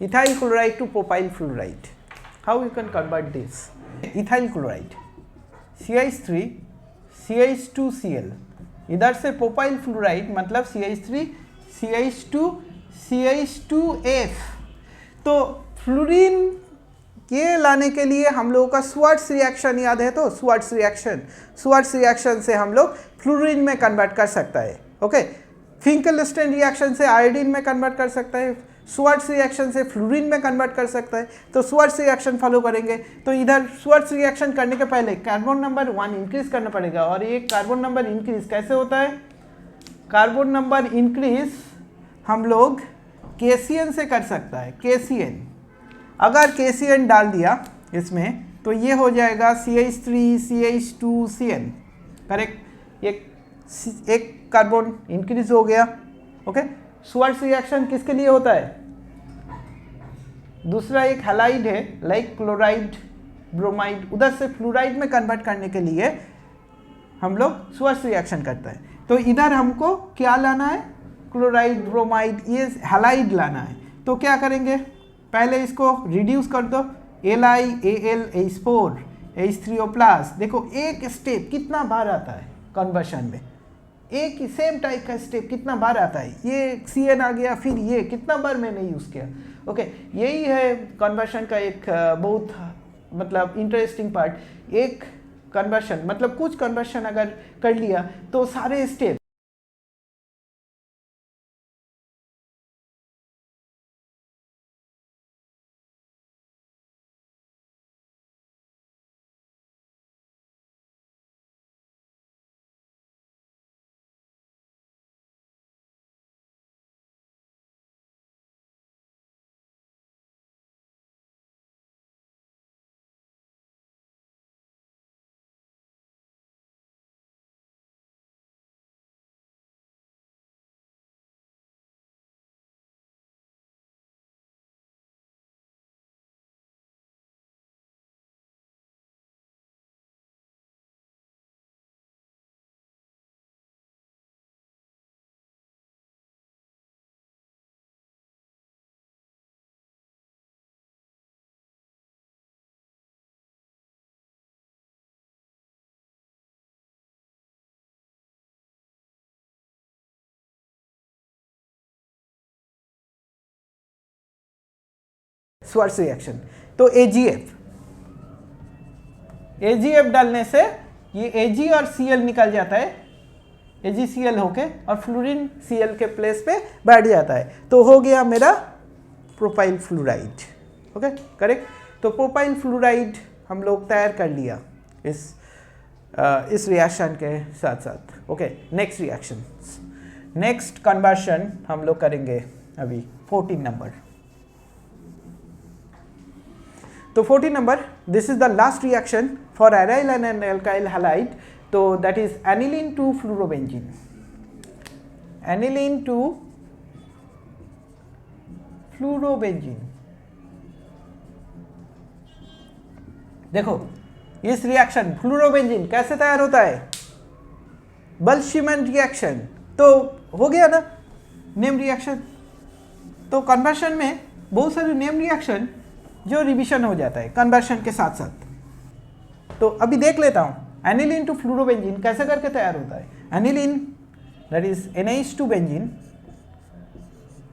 ethyl chloride to propyl fluoride. How you can convert this? Ethyl chloride CH3 CH2Cl, इधर से propyl fluoride मतलब CH3 CH2 CH2F। तो फ्लोरीन ये लाने के लिए हम लोगों का स्वर्ट्स रिएक्शन याद है, तो स्वर्ट्स रिएक्शन से हम लोग फ्लोरीन में कन्वर्ट कर सकता है। ओके, फिंकल-स्टेन रिएक्शन से आयोडीन में कन्वर्ट कर सकता है, स्वर्ट्स रिएक्शन से फ्लोरीन में कन्वर्ट कर सकता है। तो स्वर्ट्स रिएक्शन फॉलो करेंगे। तो इधर स्वर्ट्स रिएक्शन करने के पहले कार्बन नंबर 1 इंक्रीज करना पड़ेगा। और ये कार्बन नंबर इंक्रीज कैसे होता है? कार्बन नंबर इंक्रीज हम लोग KCN से कर सकता है। KCN, अगर KCN डाल दिया इसमें तो ये हो जाएगा CH3 CH2CN, करेक्ट। एक कार्बन इंक्रीज हो गया। ओके, स्वर्ट्स रिएक्शन किसके लिए होता है? दूसरा एक हैलाइड है लाइक क्लोराइड ब्रोमाइड, उधर से फ्लोराइड में कन्वर्ट करने के लिए हम लोग स्वर्ट्स रिएक्शन करता है। तो इधर हमको क्या लाना है? क्लोराइड ब्रोमाइड, ये हैलाइड लाना है। तो क्या करेंगे, पहले इसको रिड्यूस कर दो, LiAlH4 H3O+। देखो एक स्टेप कितना बार आता है कन्वर्शन में, एक ही सेम टाइप का स्टेप कितना बार आता है, ये Cn आ गया, फिर ये कितना बार मैंने यूज़ किया। ओके, यही है कन्वर्शन का एक बहुत मतलब इंटरेस्टिंग पार्ट। एक कन्वर्शन मतलब कुछ कन्वर्शन अगर कर लिया तो सारे स्टेप स्वार्ट्ज रिएक्शन। तो AgF डालने से ये Ag और Cl निकल जाता है, AgCl होके, और फ्लोरीन Cl के प्लेस पे बैठ जाता है, तो हो गया मेरा प्रोपाइल फ्लोराइड। Okay, correct. तो प्रोपाइल फ्लोराइड हम लोग तैयार कर लिया इस रिएक्शन के साथ साथ। Okay, next reaction, next conversion हम लोग करेंगे अभी 14 नंबर। तो 14 number, this is the last reaction for aryl and alkyl halide, तो that is aniline to fluorobenzene. Aniline to fluorobenzene. देखो इस रिएक्शन फ्लोरोबेंजीन कैसे तैयार होता है, बल्शिमन रिएक्शन। तो हो गया ना नेम रिएक्शन। तो कन्वर्शन में बहुत सारे नेम रिएक्शन जो रिविजन हो जाता है कन्वर्शन के साथ साथ। तो अभी देख लेता हूँ एनिलीन टू फ्लोरोबेंजीन कैसे करके तैयार होता है। Aniline that is NH2 benzene,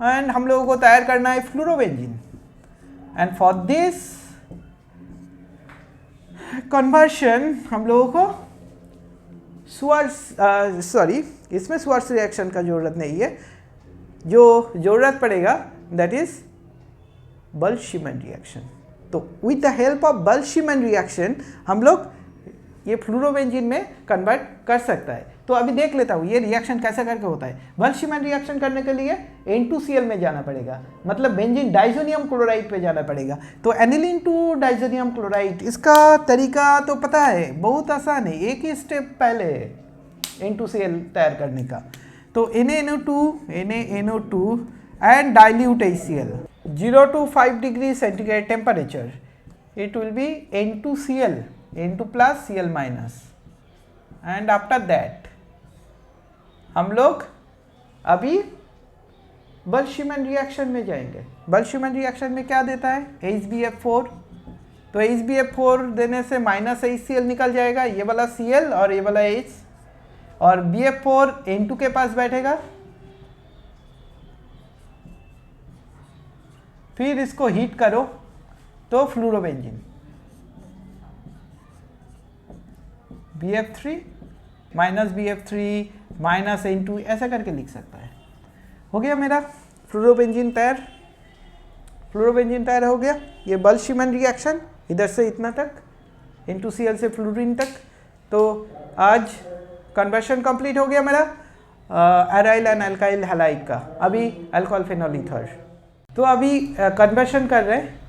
and हम लोगों को तैयार करना है fluorobenzene. And for this conversion हम लोगों को इसमें स्वार्ट्ज रिएक्शन का जरूरत नहीं है, जो जरूरत पड़ेगा दैट इज बल्शिमन रिएक्शन। तो with the help of balz schiemann reaction हम लोग ये फ्लोरोबेंजीन में कन्वर्ट कर सकता है। तो अभी देख लेता हूँ ये रिएक्शन कैसे करके होता है। बल्शिमन रिएक्शन करने के लिए N2Cl में जाना पड़ेगा, मतलब बेंजीन डाइजोनियम क्लोराइड पे जाना पड़ेगा। तो एनिलीन टू डाइजोनियम क्लोराइड, इसका तरीका तो पता है, बहुत आसान है, एक ही स्टेप पहले है N2Cl तैयार करने का। तो NaNO2 and dilute HCl 0 to 5 degree centigrade temperature, it will be N2Cl, N2 plus Cl minus, and after that हम लोग अभी बल्शिमन रिएक्शन में जाएंगे। बल्शिमन रिएक्शन में क्या देता है, HbF4। तो HbF4 देने से माइनस HCl निकल जाएगा, ये वाला Cl और ये वाला H, और BF4 N2 के पास बैठेगा। फिर इसको हीट करो तो fluorobenzene BF3 minus BF3 minus N2 ऐसा करके लिख सकता है। हो गया मेरा फ्लोरोबेंजीन तैयार। फ्लोरोबेंजीन तैयार हो गया। ये बल्शिमन रिएक्शन इधर से इतना तक, N2Cl से फ्लोरीन तक। तो आज कन्वर्शन कंप्लीट हो गया मेरा एराइल एंड एल्काइल हैलाइड का। अभी अल्कोहल फेनॉल ईथर, तो अभी कन्वर्शन कर रहे हैं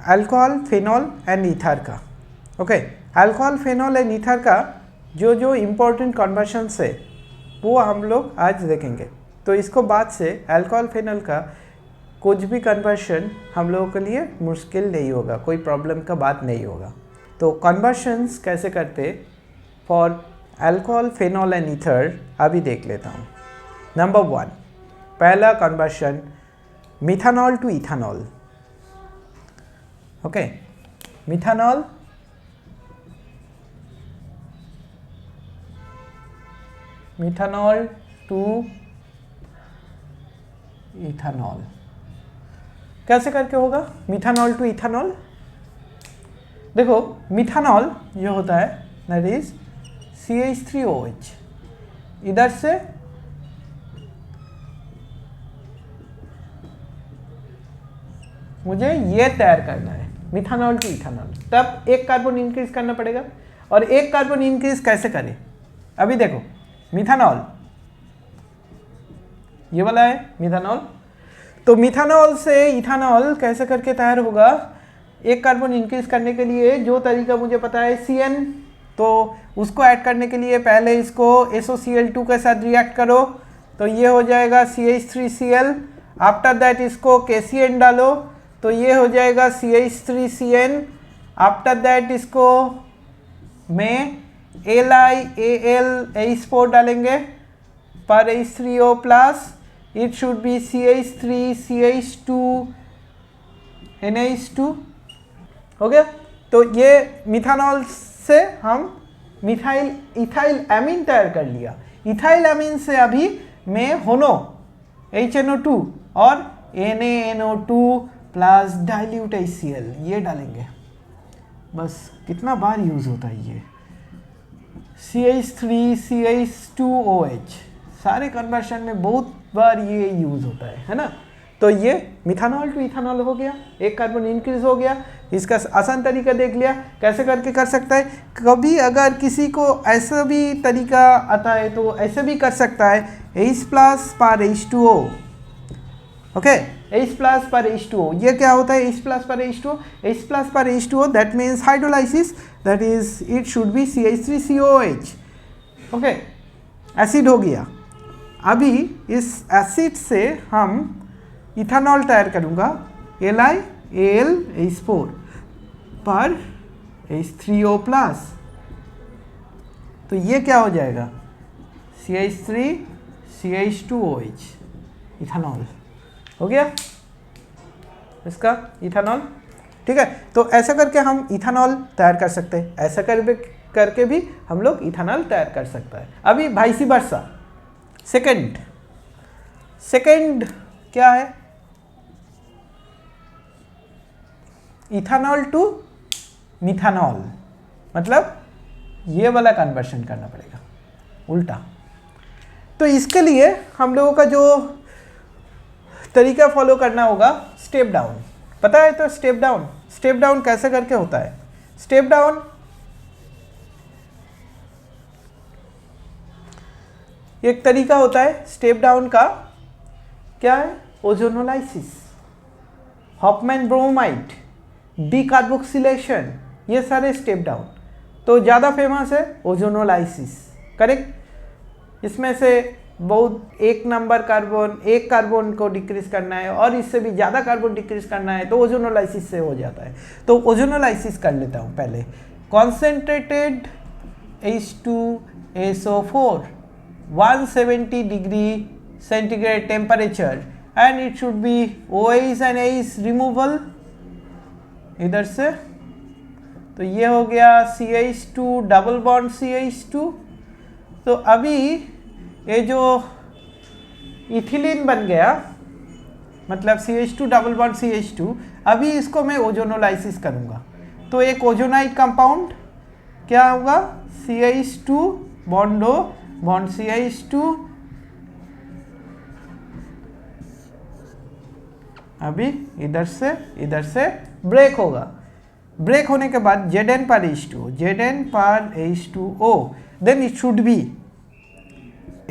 अल्कोहल फेनॉल एंड ईथर का। Okay, alcohol phenol and ether का जो जो इम्पोर्टेंट कन्वर्शंस है वो हम लोग आज देखेंगे। तो इसको बाद से अल्कोहल फेनॉल का कुछ भी कन्वर्शन हम लोगों के लिए मुश्किल नहीं होगा, कोई प्रॉब्लम का बात नहीं होगा। तो कन्वर्शंस कैसे करते for alcohol phenol and ether अभी देख लेता हूँ। नंबर 1, पहला conversion methanol to ethanol, okay, methanol to ethanol कैसे करके होगा? मिथानॉल टू इथानॉल, देखो मिथानॉल जो होता है दैट इज CH3OH, इधर से मुझे ये तैयार करना है मिथानॉल टू इथानॉल, तब एक कार्बन इंक्रीज करना पड़ेगा। और एक कार्बन इंक्रीज कैसे करें? अभी देखो मिथानॉल ये वाला है मिथानॉल, तो मिथानॉल से इथानॉल कैसे करके तैयार होगा? एक कार्बन इंक्रीज करने के लिए जो तरीका मुझे पता है CN, तो उसको ऐड करने के लिए पहले इसको SOCl2 के साथ रिएक्ट करो, तो ये हो जाएगा CH3Cl। आफ्टर दैट इसको KCN डालो तो ये हो जाएगा CH3CN। आफ्टर दैट इसको में LiAlH4 डालेंगे पर H3O plus, it should B CH3CH2 NH2, हो गया। तो ये मिथानॉल से हम इथाइल एमीन तैयार कर लिया। इथाइल एमीन से अभी मैं होनो HNO2 और NaNO2 प्लस डाइल्यूट HCl ये डालेंगे। बस कितना बार यूज़ होता है ये CH3CH2OH, सारे कन्वर्शन में बहुत बार ये यूज़ होता है ना। तो ये मिथानॉल टू इथानॉल हो गया, एक कार्बन इंक्रीज हो गया। इसका आसान तरीका देख लिया कैसे करके कर सकता है। कभी अगर किसी को ऐसा भी तरीका आता है तो ऐसे भी कर सकता है, H प्लस पर H2O, ओके, H प्लस पर H2O। ये क्या होता है H प्लस पर H2O? H प्लस पर H2O that means hydrolysis, that is it should B CH3COH, okay, acid हो गया। अभी इस एसिड से हम इथानॉल तैयार करूँगा, LiAlH4 पर H3O प्लस, तो ये क्या हो जाएगा CH3CH2OH, इथानॉल हो गया इसका इथानॉल। ठीक है, तो ऐसा करके हम इथानॉल तैयार कर सकते हैं, ऐसा करके भी हम लोग इथानॉल तैयार कर सकता है। अभी वाइस वर्सा सेकंड क्या है? इथानॉल टू मिथानॉल, मतलब ये वाला कन्वर्शन करना पड़ेगा उल्टा। तो इसके लिए हम लोगों का जो तरीका फॉलो करना होगा, स्टेप डाउन, पता है? तो स्टेप डाउन कैसे करके होता है? स्टेप डाउन एक तरीका होता है स्टेप डाउन का, क्या है? ओजोनोलाइसिस, हॉफमैन ब्रोमाइड, डीकार्बोक्सिलेशन, ये सारे स्टेप डाउन। तो ज़्यादा फेमस है ओजोनोलाइसिस, करेक्ट। इसमें से बहुत एक कार्बन को डिक्रीज करना है और इससे भी ज़्यादा कार्बन डिक्रीज करना है तो ओजोनोलाइसिस से हो जाता है। तो ओजोनोलाइसिस कर लेता हूँ पहले। Concentrated H2SO4 170 degree centigrade temperature and it should B OH and H removal इधर से। तो ये हो गया CH2 डबल बॉन्ड CH2। तो अभी ये जो इथिलीन बन गया, मतलब CH2 डबल बॉन्ड CH2, अभी इसको मैं ओजोनोलाइसिस करूँगा। तो एक ओजोनाइड कंपाउंड क्या होगा? CH2 bond O bond CH2, अभी इधर से ब्रेक होगा। ब्रेक होने के बाद Zn पर H2O, then it should be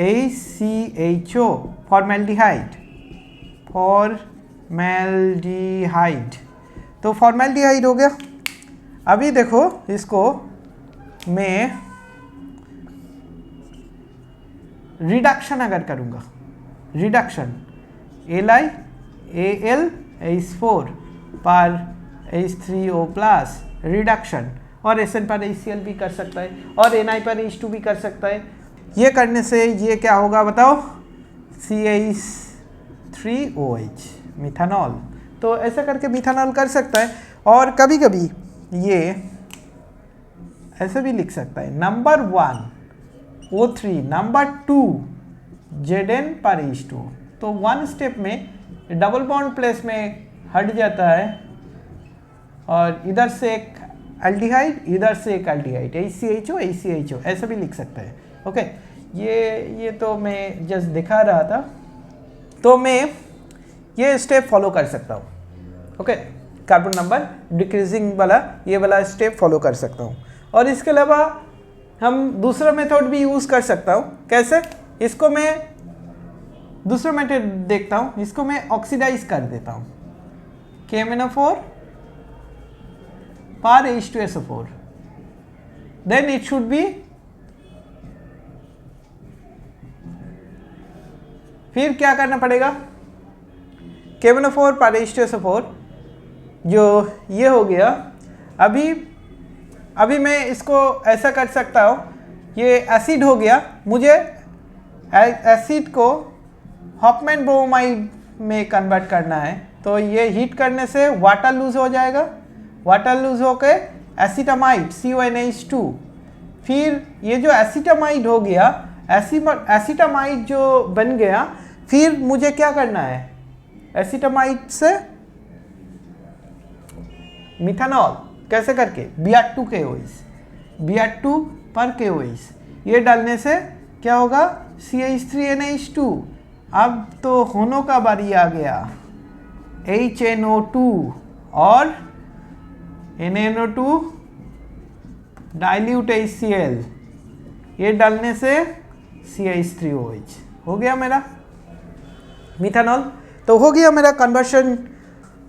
HCHO, formaldehyde. तो फॉर्मेल्डिहाइड हो गया। अभी देखो इसको मैं रिडक्शन अगर करूँगा, रिडक्शन LiAlH4 पर H3O प्लस रिडक्शन, और Sn पर HCl भी कर सकता है और Na पर H2 भी कर सकता है। ये करने से ये क्या होगा बताओ? CH3OH, methanol. तो ऐसा करके मिथानॉल कर सकता है, और कभी कभी ये ऐसे भी लिख सकता है, नंबर 1 O3, नंबर 2 Zn/H2। तो 1 स्टेप में डबल बॉन्ड प्लेस में हट जाता है, और इधर से एक एल्डिहाइड, इधर से एक एल्डिहाइड, HCHO HCHO ऐसा भी लिख सकता है। ओके, ये तो मैं जस्ट दिखा रहा था, तो मैं ये स्टेप फॉलो कर सकता हूँ। ओके, कार्बन नंबर डिक्रीजिंग वाला ये वाला स्टेप फॉलो कर सकता हूँ। और इसके अलावा हम दूसरा मेथड भी यूज़ कर सकता हूँ। कैसे? इसको मैं दूसरा मेथड देखता हूँ, इसको मैं ऑक्सीडाइज कर देता हूँ, KMnO4 par H2SO4, then it should be, फिर क्या करना पड़ेगा, KMnO4 par H2SO4 जो ये हो गया। अभी मैं इसको ऐसा कर सकता हूँ, ये एसिड हो गया, मुझे एसिड को हॉफमैन ब्रोमाइड में कन्वर्ट करना है। तो ये हीट करने से वाटर लूज हो जाएगा, वाटर लूज होके एसिटामाइड CONH2, फिर ये जो एसिटामाइड हो गया, एसिटामाइड जो बन गया, फिर मुझे क्या करना है, एसिटामाइड से मिथानॉल कैसे करके Br2 KOH, Br2 पर KOH, ये डालने से क्या होगा, CH3NH2। अब तो होनो का बारी आ गया, HNO2 और NaNO2 डाइल्यूट HCl, ये डालने से CH3OH हो गया मेरा मिथानॉल। तो हो गया मेरा कन्वर्शन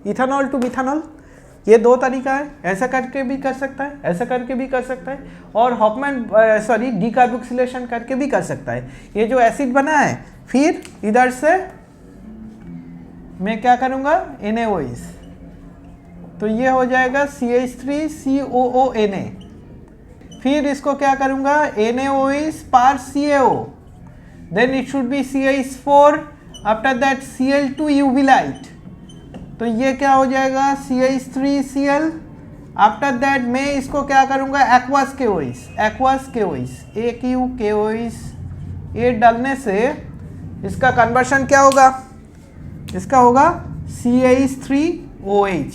इथानॉल टू मिथानॉल। ये दो तरीका है, ऐसा करके भी कर सकता है, ऐसा करके भी कर सकता है, और हॉफमैन डीकार्बोक्सिलेशन करके भी कर सकता है। ये जो एसिड बना है, फिर इधर से मैं क्या करूँगा, NaOH, तो ये हो जाएगा CH3COONA, फिर इसको क्या करूँगा, NaOH par CaO, then it should be CH4, after that Cl2 UV light, तो ये क्या हो जाएगा, CH3Cl, आफ्टर दैट मैं इसको क्या करूँगा, एक्वास KOH, AQ-KOH, ये डालने से इसका कन्वर्शन क्या होगा, इसका होगा CH3OH।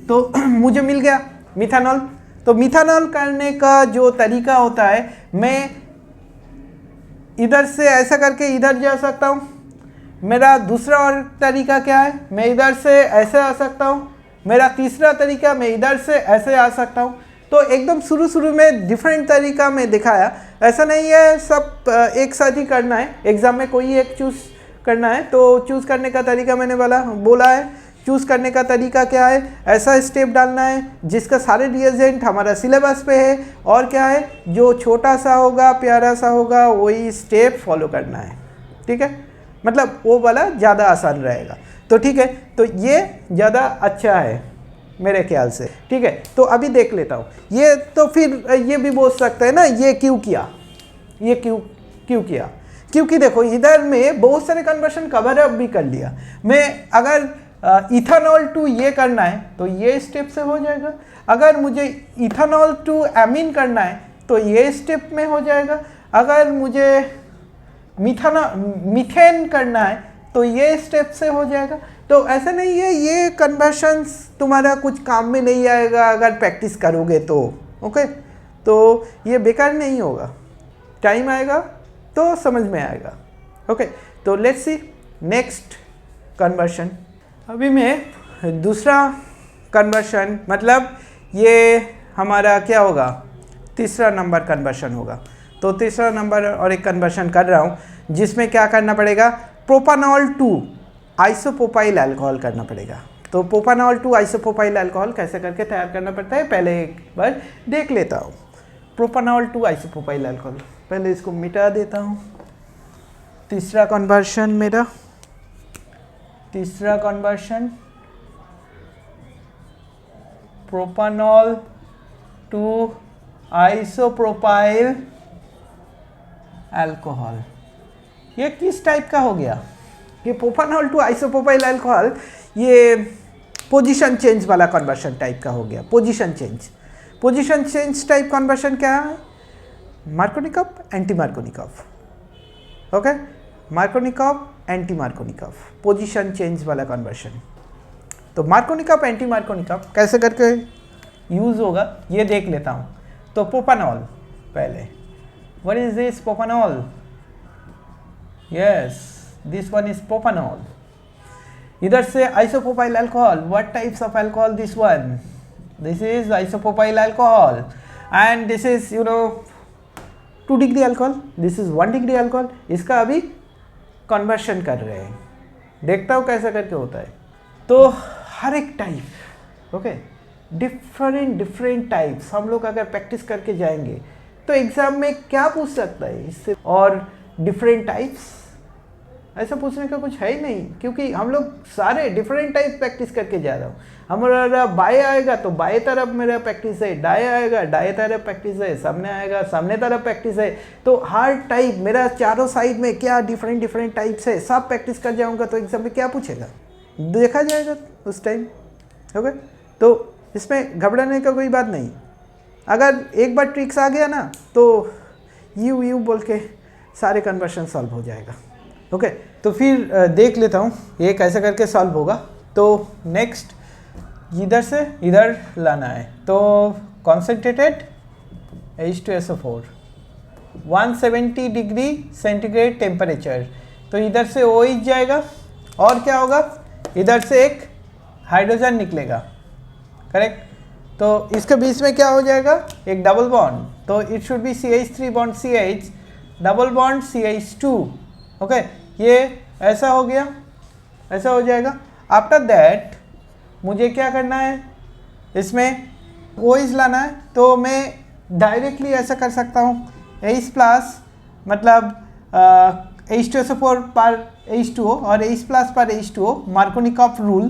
तो मुझे मिल गया मिथानॉल। तो मिथानॉल करने का जो तरीका होता है, मैं इधर से ऐसा करके इधर जा सकता हूँ। मेरा दूसरा और तरीका क्या है, मैं इधर से ऐसे आ सकता हूँ। मेरा तीसरा तरीका, मैं इधर से ऐसे आ सकता हूँ। तो एकदम शुरू में डिफरेंट तरीका मैं दिखाया, ऐसा नहीं है सब एक साथ ही करना है। एग्ज़ाम में कोई एक चूज़ करना है, तो चूज़ करने का तरीका मैंने बोला है। चूज़ करने का तरीका क्या है, ऐसा स्टेप डालना है जिसका सारे रिएजेंट हमारा सिलेबस पे है, और क्या है, जो छोटा सा होगा, प्यारा सा होगा, वही स्टेप फॉलो करना है। ठीक है, मतलब वो वाला ज़्यादा आसान रहेगा। तो ठीक है, तो ये ज़्यादा अच्छा है मेरे ख्याल से। ठीक है, तो अभी देख लेता हूँ ये। तो फिर ये भी बोल सकते हैं ना, ये क्यों किया, ये क्यों किया, क्योंकि देखो इधर में बहुत सारे कन्वर्शन कवर अप भी कर लिया। मैं अगर इथानॉल टू ये करना है तो ये स्टेप से हो जाएगा, अगर मुझे इथानॉल टू एमीन करना है तो ये स्टेप में हो जाएगा, अगर मुझे मीथेन करना है तो ये स्टेप से हो जाएगा। तो ऐसा नहीं है, ये कन्वर्शंस तुम्हारा कुछ काम में नहीं आएगा अगर प्रैक्टिस करोगे तो। ओके, तो ये बेकार नहीं होगा, टाइम आएगा तो समझ में आएगा। ओके, तो लेट्स सी नेक्स्ट कन्वर्शन। अभी मैं दूसरा कन्वर्शन, मतलब ये हमारा क्या होगा, तीसरा नंबर कन्वर्शन होगा। तो तीसरा नंबर और एक कन्वर्शन कर रहा हूँ जिसमें क्या करना पड़ेगा, प्रोपानॉल टू आइसोप्रोपाइल अल्कोहल करना पड़ेगा। तो प्रोपानॉल टू आइसोप्रोपाइल अल्कोहल कैसे करके तैयार करना पड़ता है, पहले एक बार देख लेता हूँ। प्रोपानॉल टू आइसोप्रोपाइल अल्कोहल, पहले इसको मिटा देता हूँ। तीसरा कन्वर्शन मेरा, तीसरा कन्वर्शन प्रोपानॉल टू आइसोप्रोपाइल अल्कोहल। ये किस टाइप का हो गया, ये प्रोपानॉल टू आइसोप्रोपाइल अल्कोहल, ये पोजीशन चेंज वाला कन्वर्शन टाइप का हो गया। पोजीशन चेंज टाइप कन्वर्शन क्या है? Markovnikov anti Markovnikov, okay, Markovnikov anti Markovnikov, position change वाला कन्वर्शन। तो मार्कोनिकॉव एंटी मार्कोनिकॉव कैसे करके यूज़ होगा ये देख लेता हूँ। तो प्रोपानॉल पहले, what is this? Propanol, yes this one is propanol. इधर से isopropyl alcohol, what types of alcohol? This one, this is isopropyl alcohol and this is 2 degree alcohol, this is 1 degree alcohol. इसका अभी कन्वर्शन कर रहे हैं, देखता हूँ कैसे करके होता है। तो हर एक टाइप, ओके, डिफरेंट टाइप्स हम लोग अगर प्रैक्टिस करके जाएंगे तो एग्जाम में क्या पूछ सकता है इससे? और डिफरेंट टाइप्स ऐसा पूछने का कुछ है ही नहीं, क्योंकि हम लोग सारे डिफरेंट टाइप प्रैक्टिस करके जा रहा हूँ। हमारा बाएं आएगा तो बाएं तरफ मेरा प्रैक्टिस है, दाएं आएगा दाएं तरफ प्रैक्टिस है, सामने आएगा सामने तरफ प्रैक्टिस है। तो हर टाइप मेरा चारों साइड में क्या डिफरेंट टाइप्स है सब प्रैक्टिस कर जाऊँगा तो एग्जाम में क्या पूछेगा देखा जाएगा उस टाइम, ओके। तो इसमें घबराने का कोई बात नहीं। अगर एक बार ट्रिक्स आ गया ना तो यू बोल के सारे कन्वर्शन सॉल्व हो जाएगा, ओके। तो फिर देख लेता हूँ ये कैसे करके सॉल्व होगा। तो नेक्स्ट इधर से इधर लाना है, तो concentrated H2SO4 170 degree centigrade temperature, तो इधर से OH जाएगा और क्या होगा, इधर से एक हाइड्रोजन निकलेगा, करेक्ट। तो इसके बीच में क्या हो जाएगा, एक डबल बॉन्ड, तो it should B CH3 bond CH double bond CH2, okay. ये ऐसा हो गया, ऐसा हो जाएगा। आफ्टर दैट मुझे क्या करना है, इसमें OH लाना है, तो मैं डायरेक्टली ऐसा कर सकता हूँ H प्लस मतलब H2SO4 पर H2O और H प्लस पर H2O, Markovnikov rule,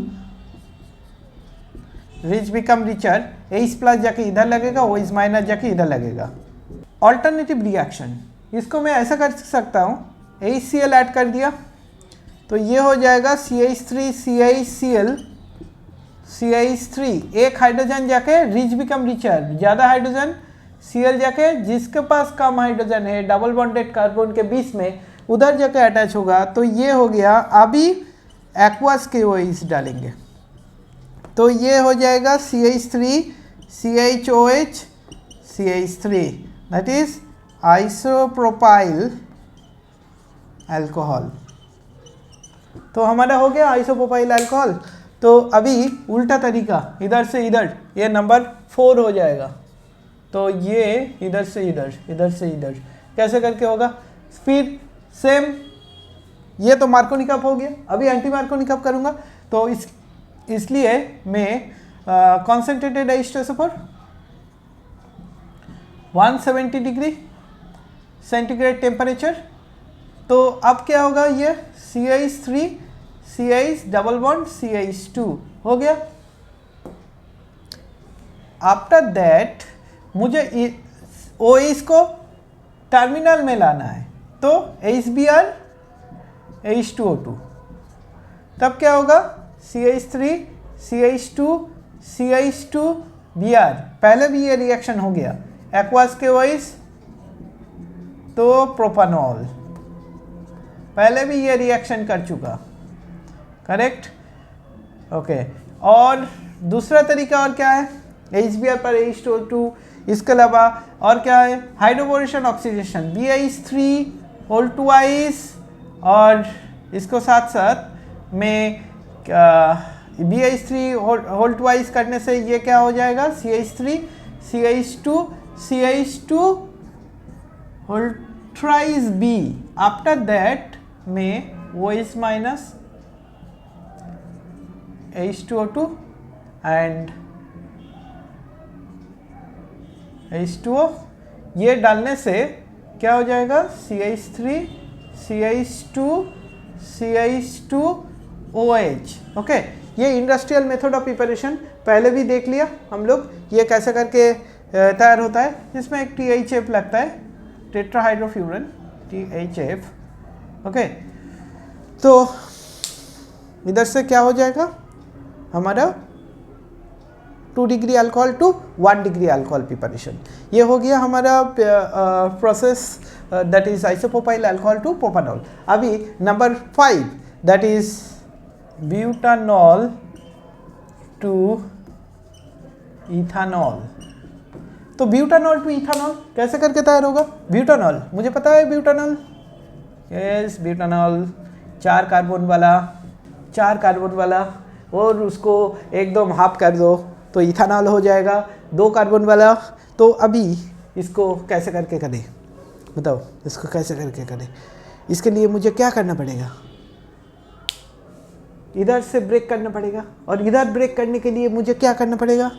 rich become richer, H plus जाके इधर लगेगा, OH माइनस जाके इधर लगेगा। ऑल्टरनेटिव रिएक्शन, इसको मैं ऐसा कर सकता हूँ, HCl ऐड कर दिया तो ये हो जाएगा CH3 CHCl CH3, एक हाइड्रोजन जाके रिच बिकम रिचर, ज़्यादा हाइड्रोजन Cl जाके जिसके पास कम हाइड्रोजन है डबल बॉन्डेड कार्बन के बीच में उधर जाके अटैच होगा, तो ये हो गया। अभी एक्वस के OH डालेंगे तो ये हो जाएगा CH3 CHOH CH3, that is isopropyl alcohol. तो हमारा हो गया आइसोप्रोपाइल अल्कोहल। तो अभी उल्टा तरीका, इधर से इधर, ये नंबर 4 हो जाएगा। तो ये इधर से इधर, इधर से इधर कैसे करके होगा, फिर सेम, ये तो मार्कोनिकॉव हो गया, अभी एंटी मार्कोनिकॉव करूँगा। तो इसलिए मैं concentrated H2SO4 170 degree centigrade temperature, तो अब क्या होगा, ये CH3 CH double bond CH2 हो गया। आफ्टर दैट मुझे OH को टर्मिनल में लाना है, तो HBr H2O2, तब क्या होगा CH3 CH2 CH2 Br, पहले भी ये रिएक्शन हो गया, एक्वास के OH तो प्रोपानॉल, पहले भी ये रिएक्शन कर चुका, करेक्ट, ओके। और दूसरा तरीका और क्या है, HBr पर H2O2, इसके अलावा और क्या है, hydroboration oxidation BH3 whole twice, और इसको साथ साथ में BH3 होल ट्वाइस करने से ये क्या हो जाएगा, CH3 CH2 whole thrice B। After that में OH minus H2O2 and H2O, ये डालने से क्या हो जाएगा, CH3 CH2 CH2 OH, okay. ये इंडस्ट्रियल मेथड ऑफ प्रिपरेशन पहले भी देख लिया हम लोग, ये कैसे करके तैयार होता है, जिसमें एक THF लगता है, टेट्राहाइड्रोफ्यूरन THF, ओके। तो इधर से क्या हो जाएगा, हमारा 2 degree alcohol to 1 degree alcohol preparation. ये हो गया हमारा process that is isopropyl alcohol to propanol. अभी number 5 that is butanol to ethanol. तो ब्यूटानॉल टू इथानॉल कैसे करके तैयार होगा? ब्यूटानॉल मुझे पता है, ब्यूटानॉल यस ब्यूटानॉल 4 कार्बन वाला और उसको एकदम हाफ कर दो तो इथानॉल हो जाएगा 2 कार्बन वाला। तो अभी इसको कैसे करके करें बताओ, इसको कैसे करके करें? इसके लिए मुझे क्या करना पड़ेगा? इधर से ब्रेक करना पड़ेगा और इधर ब्रेक करने के लिए मुझे क्या करना पड़ेगा?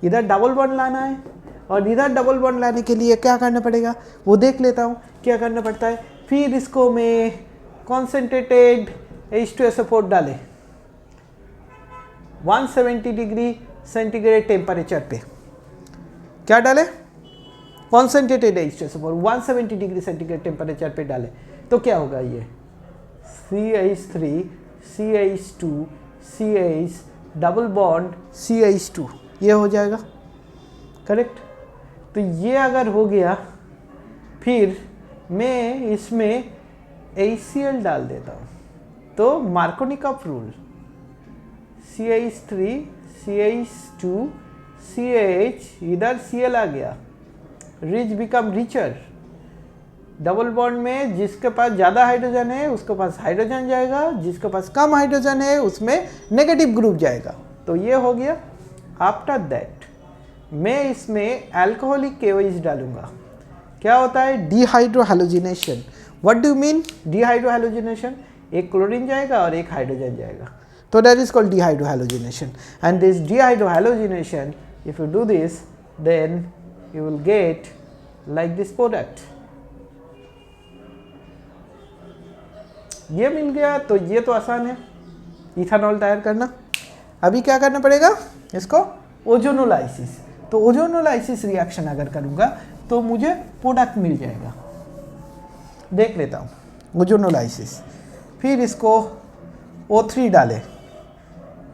इधर डबल बॉन्ड लाना है और इधर डबल बॉन्ड लाने के लिए क्या करना पड़ेगा वो देख लेता हूँ क्या करना पड़ता है। फिर इसको मैं कॉन्सेंट्रेटेड H2SO4 डाले 170 डिग्री सेंटीग्रेड टेम्परेचर पे। क्या डाले? Concentrated H2SO4 170 degree centigrade temperature पे डाले तो क्या होगा? ये CH3 CH2 CH double bond CH2 ये हो जाएगा, करेक्ट। तो ये अगर हो गया फिर मैं इसमें HCl डाल देता हूँ तो Markovnikov rule CH3 CH2 CH इधर Cl आ गया, rich become richer. Double bond में जिसके पास ज़्यादा हाइड्रोजन है उसके पास हाइड्रोजन जाएगा, जिसके पास कम हाइड्रोजन है उसमें नेगेटिव ग्रुप जाएगा। तो ये हो गया। आफ्टर दैट मैं इसमें अल्कोहलिक KOH डालूंगा। क्या होता है? Dehydrohalogenation. What do you mean dehydrohalogenation? एक क्लोरीन जाएगा और एक हाइड्रोजन जाएगा तो that is called dehydrohalogenation. And this dehydrohalogenation if you do this then you will get like this product. ये मिल गया तो ये तो आसान है इथानॉल तैयार करना। अभी क्या करना पड़ेगा? इसको ओजोनोलाइसिस। तो ओजोनोलाइसिस रिएक्शन अगर करूँगा तो मुझे प्रोडक्ट मिल जाएगा। देख लेता हूँ ओजोनोलाइसिस। फिर इसको O3 डाले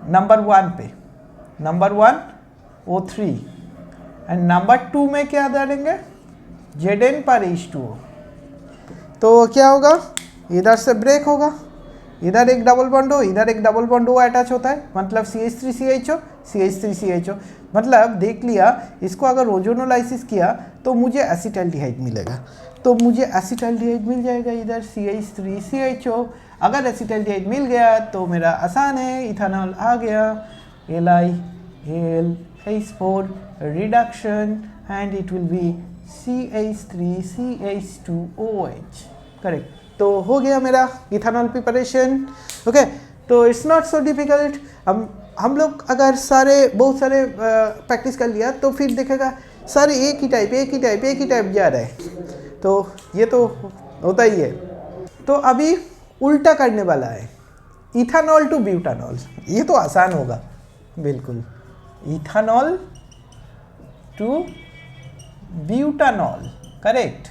नंबर 1 पे, नंबर 1 O3 एंड नंबर 2 में क्या डालेंगे? Zn पर H2O। तो क्या होगा? इधर से ब्रेक होगा, इधर एक डबल बॉन्ड हो, इधर एक डबल बॉन्ड हो अटैच होता है मतलब CH3CHO CH3CHO। मतलब देख लिया, इसको अगर ओजोनोलाइसिस किया तो मुझे एसिटाल्डिहाइड मिलेगा। तो मुझे एसिटाल्डिहाइड मिल जाएगा इधर CH3CHO। अगर एसिटाल्डिहाइड मिल गया तो मेरा आसान है, इथानॉल आ गया। LiAlH4 reduction and it will B CH3CH2OH, correct. तो हो गया मेरा इथानॉल प्रिपरेशन। ओके, तो इट्स नॉट सो डिफिकल्ट। हम लोग अगर बहुत सारे प्रैक्टिस कर लिया तो फिर देखेगा सारे एक ही टाइप जा रहा है। तो ये तो होता ही है। तो अभी उल्टा करने वाला है, इथानॉल टू ब्यूटानॉल। ये तो आसान होगा बिल्कुल, इथानॉल टू ब्यूटानॉल, करेक्ट।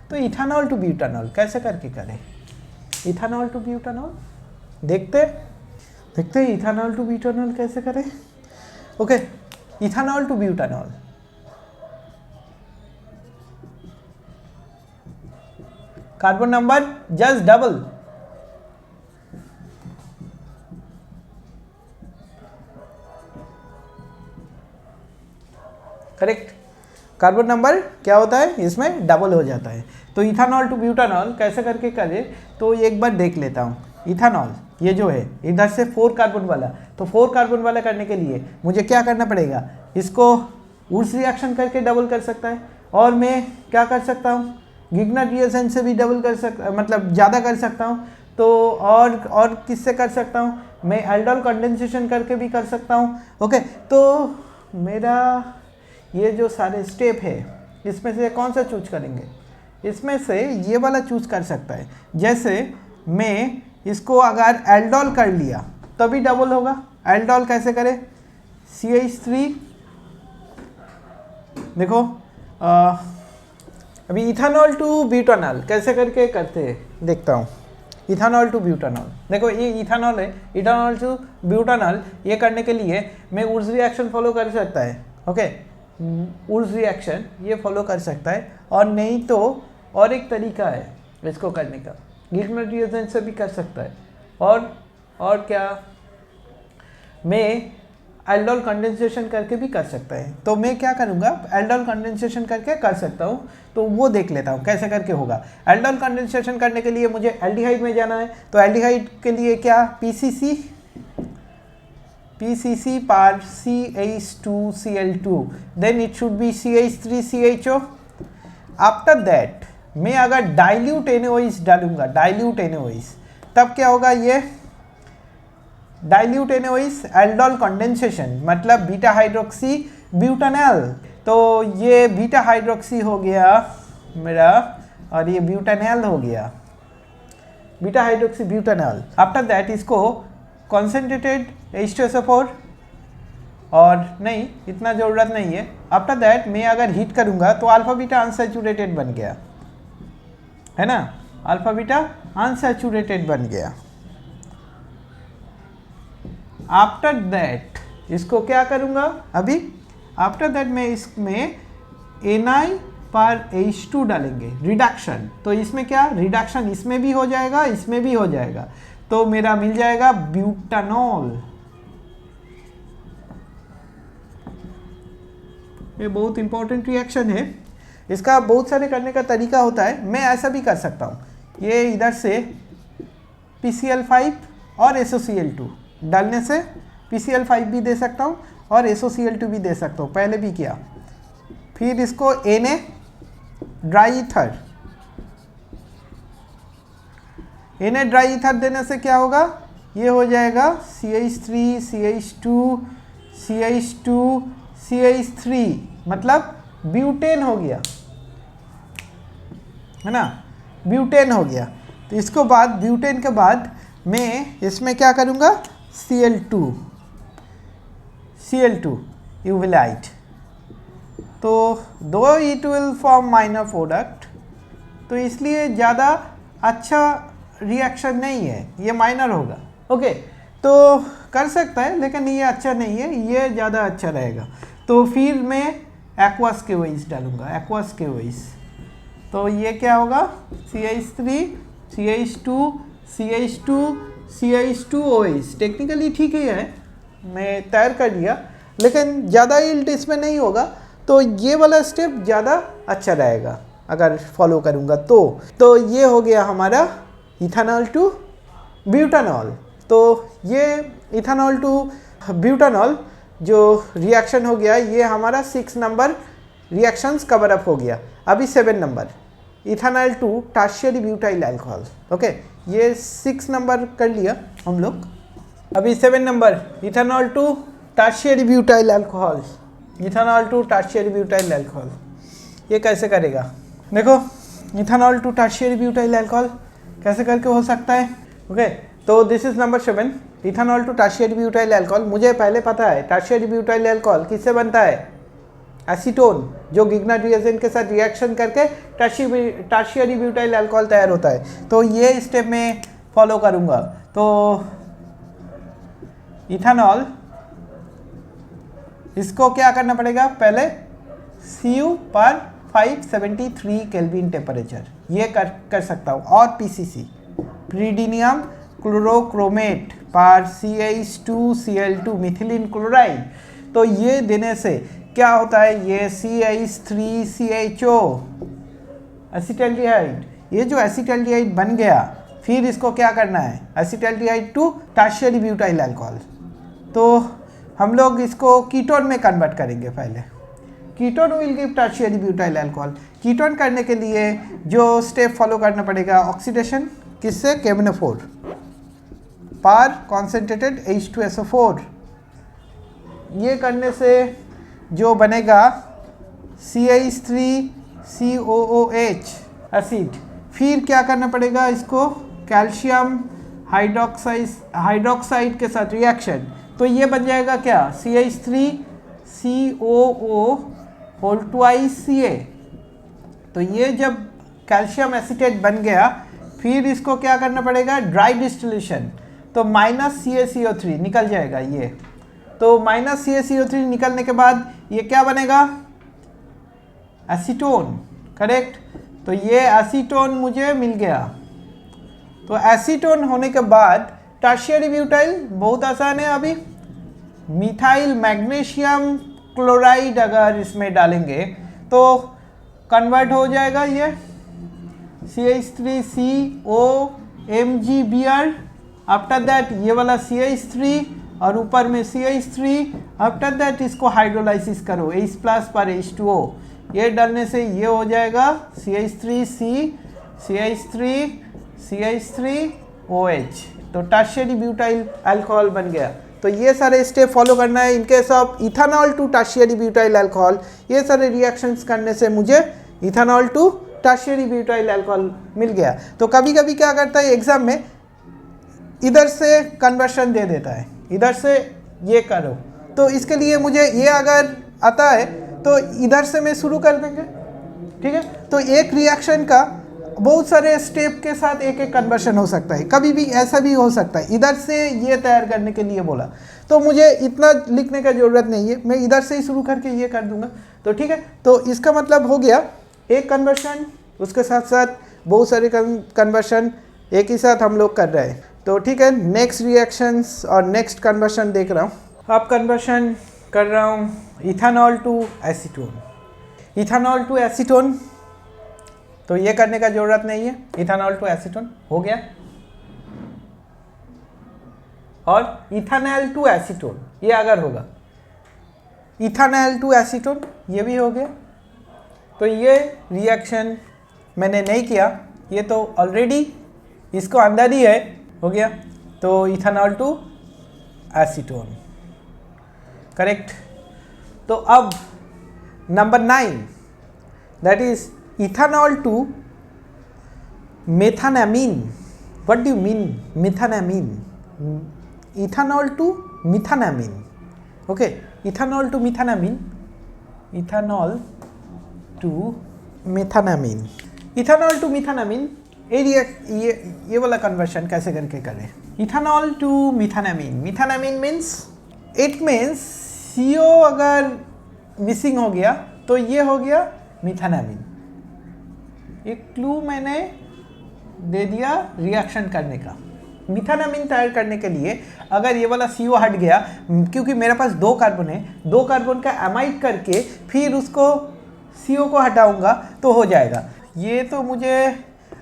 तो इथानॉल टू ब्यूटानॉल कैसे करके करें? इथानॉल टू ब्यूटानॉल देखते इथानॉल टू ब्यूटानॉल कैसे करें। Okay, ethanol to butanol. Carbon number just double, correct. Carbon number क्या होता है? इसमें डबल हो जाता है। तो इथानॉल टू ब्यूटानॉल कैसे करके करें तो एक बार देख लेता हूँ। इथानॉल ये जो है इधर से 4 कार्बन वाला, तो 4 कार्बन वाला करने के लिए मुझे क्या करना पड़ेगा? इसको वुड्स रिएक्शन करके डबल कर सकता है, और मैं क्या कर सकता हूँ? गिग्नट रिएक्शन से भी डबल कर सकता, मतलब ज़्यादा कर सकता हूँ। तो और किससे कर सकता हूँ? मैं एल्डोल कंडेंसेशन करके भी कर सकता हूँ। ओके, तो मेरा ये जो सारे स्टेप है इसमें से कौन सा चूज करेंगे? इसमें से ये वाला चूज कर सकता है। जैसे मैं इसको अगर एल्डोल कर लिया तभी डबल होगा। एल्डोल कैसे करें? CH3 देखो, अभी इथानॉल टू ब्यूटानॉल कैसे करके करते हैं देखता हूँ। Ethanol to butanol. देखो ये इथानॉल है, इथानॉल टू ब्यूटानॉल, ये करने के लिए मैं उर्स रिएक्शन फॉलो कर सकता है। ओके, उर्स रिएक्शन ये फॉलो कर सकता है, और नहीं तो और एक तरीका है इसको करने का, गिल्टनर रिएजेंट से भी कर सकता है। और क्या, मैं एल्डोल कंडेंसेशन करके भी कर सकता है। तो मैं क्या करूँगा, एल्डोल कंडेंसेशन करके कर सकता हूँ, तो वो देख लेता हूँ कैसे करके होगा। एल्डोल कंडेंसेशन करने के लिए मुझे एल्डिहाइड में जाना है, तो एल्डिहाइड के लिए क्या, PCC par CH2Cl2, then it should be CH3CHO। After that मैं अगर डाइल्यूट NaOH डालूंगा, डाइल्यूट NaOH, तब क्या होगा, ये डाइल्यूट NaOH एल्डोल कंडेंसेशन मतलब बीटा हाइड्रोक्सी ब्यूटानॉल। तो ये बीटा हाइड्रोक्सी हो गया मेरा, और ये ब्यूटानॉल हो गया, beta hydroxy butanol. After that इसको कॉन्सेंट्रेटेड H2SO4, और नहीं इतना ज़रूरत नहीं है। आफ्टर दैट मैं अगर हीट करूँगा तो अल्फा बीटा अनसैचुरेटेड बन गया, है ना, अल्फा बीटा अनसैचुरेटेड बन गया। आफ्टर दैट इसको क्या करूँगा अभी, आफ्टर दैट मैं इसमें Na पर H2 डालेंगे, रिडक्शन। तो इसमें क्या, रिडक्शन इसमें भी हो जाएगा, इसमें भी हो जाएगा, तो मेरा मिल जाएगा ब्यूटानॉल। ये बहुत इंपॉर्टेंट रिएक्शन है, इसका बहुत सारे करने का तरीका होता है। मैं ऐसा भी कर सकता हूँ, ये इधर से PCl5 और SOCl2 डालने से PCl5 भी दे सकता हूँ और SOCl2 भी दे सकता हूँ, पहले भी किया। फिर इसको Na dry ether, Na dry ether देने से क्या होगा, ये हो जाएगा CH3 CH2 CH2 CH3, मतलब ब्यूटेन हो गया, है ना, ब्यूटेन हो गया। तो इसको बाद, ब्यूटेन के बाद मैं इसमें क्या करूँगा, Cl2 यूविलाइट। तो दो it will form minor product, तो इसलिए ज़्यादा अच्छा रिएक्शन नहीं है, ये माइनर होगा। ओके, तो कर सकता है लेकिन ये अच्छा नहीं है, ये ज़्यादा अच्छा रहेगा। तो फिर मैं एक्वस KOH डालूँगा, एक्वस KOH। तो ये क्या होगा, CH3 CH2 CH2 CH2OH। Technically ठीक ही है, मैं तैयार कर लिया, लेकिन ज़्यादा यील्ड इसमें नहीं होगा, तो ये वाला स्टेप ज़्यादा अच्छा रहेगा अगर फॉलो करूँगा तो ये हो गया हमारा इथानॉल टू ब्यूटानॉल। तो ये इथानॉल टू ब्यूटानॉल जो रिएक्शन हो गया, ये हमारा 6 नंबर रिएक्शंस कवर अप हो गया। अभी 7 number, ethanol to tertiary butyl alcohol. Okay, ये 6 नंबर कर लिया हम लोग। अभी 7 number, ethanol to tertiary butyl alcohol, ethanol to tertiary butyl alcohol. ये कैसे करेगा, देखो, ethanol to tertiary butyl alcohol कैसे करके हो सकता है। ओके, तो this is number 7, ethanol to tertiary butyl alcohol. मुझे पहले पता है टर्शियरी ब्यूटाइल अल्कोहल किससे बनता है, एसीटोन, जो गिग्नर रिएजेंट के साथ रिएक्शन करके टर्शियरी ब्यूटाइल अल्कोहल तैयार होता है। तो ये स्टेप में फॉलो करूँगा। तो इथानॉल, इसको क्या करना पड़ेगा, पहले Cu पर 573 केल्विन टेम्परेचर, ये कर सकता हूँ। और PCC, प्रीडिनियम क्लोरोक्रोमेट पर CH2Cl2 मिथिलीन क्लोराइड। तो ये देने से क्या होता है, ये CH3CHO एसिटल्डिहाइड, ये जो एसिटल्डिहाइड बन गया, फिर इसको क्या करना है, acetaldehyde to tertiary butyl alcohol. तो हम लोग इसको कीटोन में कन्वर्ट करेंगे पहले। Ketone will give tertiary butyl alcohol. Ketone करने के लिए जो स्टेप फॉलो करना पड़ेगा, ऑक्सीडेशन किससे, KMnO4 पर कॉन्सेंट्रेटेड H2SO4। ये करने से जो बनेगा CH3COOH एसिड। फिर क्या करना पड़ेगा, इसको कैल्शियम हाइड्रोक्साइड के साथ रिएक्शन, तो ये बन जाएगा क्या, CH3COO2Ca। तो ये जब कैल्शियम एसीटेट बन गया, फिर इसको क्या करना पड़ेगा, ड्राई डिस्टिलेशन, तो माइनस CaCO3 निकल जाएगा ये। तो माइनस CaCO3 निकलने के बाद ये क्या बनेगा, एसीटोन, करेक्ट। तो ये एसीटोन मुझे मिल गया। तो एसीटोन होने के बाद टर्शियरी ब्यूटाइल बहुत आसान है। अभी मिथाइल मैग्नीशियम क्लोराइड अगर इसमें डालेंगे तो कन्वर्ट हो जाएगा ये CH3COMgBr। आफ्टर दैट ये वाला CH3 और ऊपर में CH3। आफ्टर दैट इसको हाइड्रोलाइसिस करो H+ पर H2O, ये डालने से ये हो जाएगा CH3C CH3OH। तो टर्शियरी ब्यूटाइल अल्कोहल बन गया। तो ये सारे स्टेप फॉलो करना है। In case of ethanol to tertiary butyl alcohol, ये सारे रिएक्शंस करने से मुझे ethanol to tertiary butyl alcohol मिल गया। तो कभी कभी क्या करता है एग्जाम में, इधर से कन्वर्शन दे देता है, इधर से ये करो। तो इसके लिए मुझे ये अगर आता है तो इधर से मैं शुरू कर देंगे, ठीक है। तो एक रिएक्शन का बहुत सारे स्टेप के साथ एक एक कन्वर्शन हो सकता है। कभी भी ऐसा भी हो सकता है, इधर से ये तैयार करने के लिए बोला तो मुझे इतना लिखने का ज़रूरत नहीं है, मैं इधर से ही शुरू करके ये कर दूंगा। तो ठीक है, तो इसका मतलब हो गया एक कन्वर्शन, उसके साथ साथ बहुत सारे कन्वर्शन एक ही साथ हम लोग कर रहे हैं। तो ठीक है, नेक्स्ट रिएक्शंस और नेक्स्ट कन्वर्शन देख रहा हूँ। अब कन्वर्शन कर रहा हूँ ethanol to acetone. Ethanol to acetone, तो ये करने का ज़रूरत नहीं है, इथेनॉल टू एसीटोन हो गया। और इथेनॉल टू एसीटोन ये अगर होगा, इथेनॉल टू एसीटोन ये भी हो गया। तो ये रिएक्शन मैंने नहीं किया, ये तो ऑलरेडी इसको अंदर ही है, हो गया। तो इथेनॉल टू एसीटोन, करेक्ट। तो अब number 9, that is ethanol to methanamine. What do you mean methanamine? Ethanol to methanamine, okay. Ethanol to methanamine, ethanol to methanamine, ethanol to methanamine. ये वाला कन्वर्शन कैसे करके करें? Ethanol to methanamine, methanamine means, it means CO अगर मिसिंग हो गया तो ये हो गया मिथानामीन। एक क्लू मैंने दे दिया रिएक्शन करने का। मिथानामीन तैयार करने के लिए अगर ये वाला CO हट गया, क्योंकि मेरे पास 2 कार्बन है, 2 कार्बन का एमाइड करके फिर उसको CO को हटाऊंगा तो हो जाएगा। ये तो मुझे,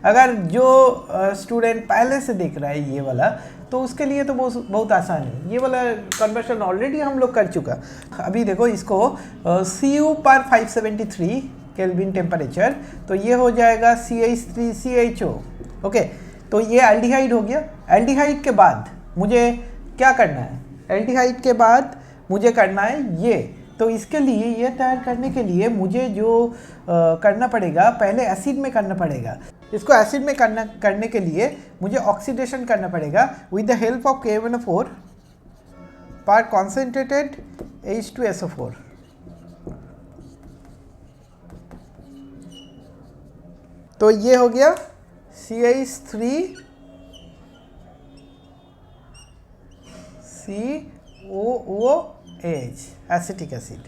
अगर जो स्टूडेंट पहले से देख रहा है ये वाला, तो उसके लिए तो बहुत आसान है। ये वाला कन्वर्शन ऑलरेडी हम लोग कर चुका। अभी देखो इसको Cu पर 573 केल्विन टेम्परेचर, तो ये हो जाएगा CH3CHO, ओके। तो ये एल्डिहाइड हो गया। एल्डिहाइड के बाद मुझे क्या करना है? एल्डिहाइड के बाद मुझे करना है ये। तो इसके लिए, ये तैयार करने के लिए मुझे जो करना पड़ेगा, पहले एसिड में करना पड़ेगा। इसको एसिड में करने के लिए मुझे ऑक्सीडेशन करना पड़ेगा with the help of KMnO4 पर कॉन्सेंट्रेटेड H2SO4। तो ये हो गया CH3COOH, एसिटिक एसिड।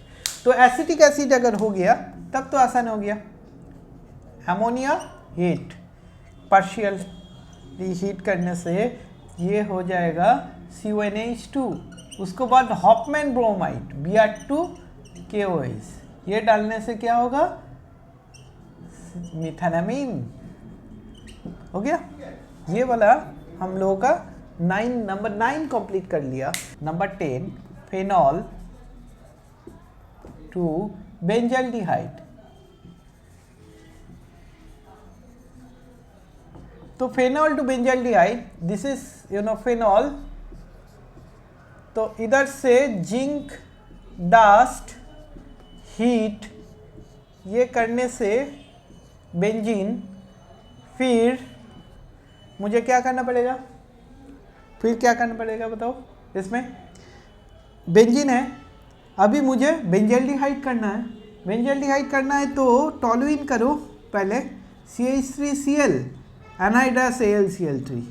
तो एसिटिक एसिड अगर हो गया तब तो आसान हो गया। अमोनिया हीट, पार्शियल हीट करने से ये हो जाएगा CONH2। उसके बाद हॉफमैन ब्रोमाइड Br2KOH, ये डालने से क्या होगा? मिथानामीन हो गया। ये वाला हम लोगों का नंबर 9 कंप्लीट कर लिया। Number 10, phenol to benzaldehyde. तो phenol to benzaldehyde, this is phenol. तो इधर से जिंक डस्ट हीट ये करने से बेंजीन, फिर मुझे क्या करना पड़ेगा? बताओ। इसमें बेंजीन है, अभी मुझे बेंजाल्डिहाइड करना है। बेंजाल्डिहाइड करना है तो टॉलुइन करो पहले, CH3Cl anhydrous AlCl3,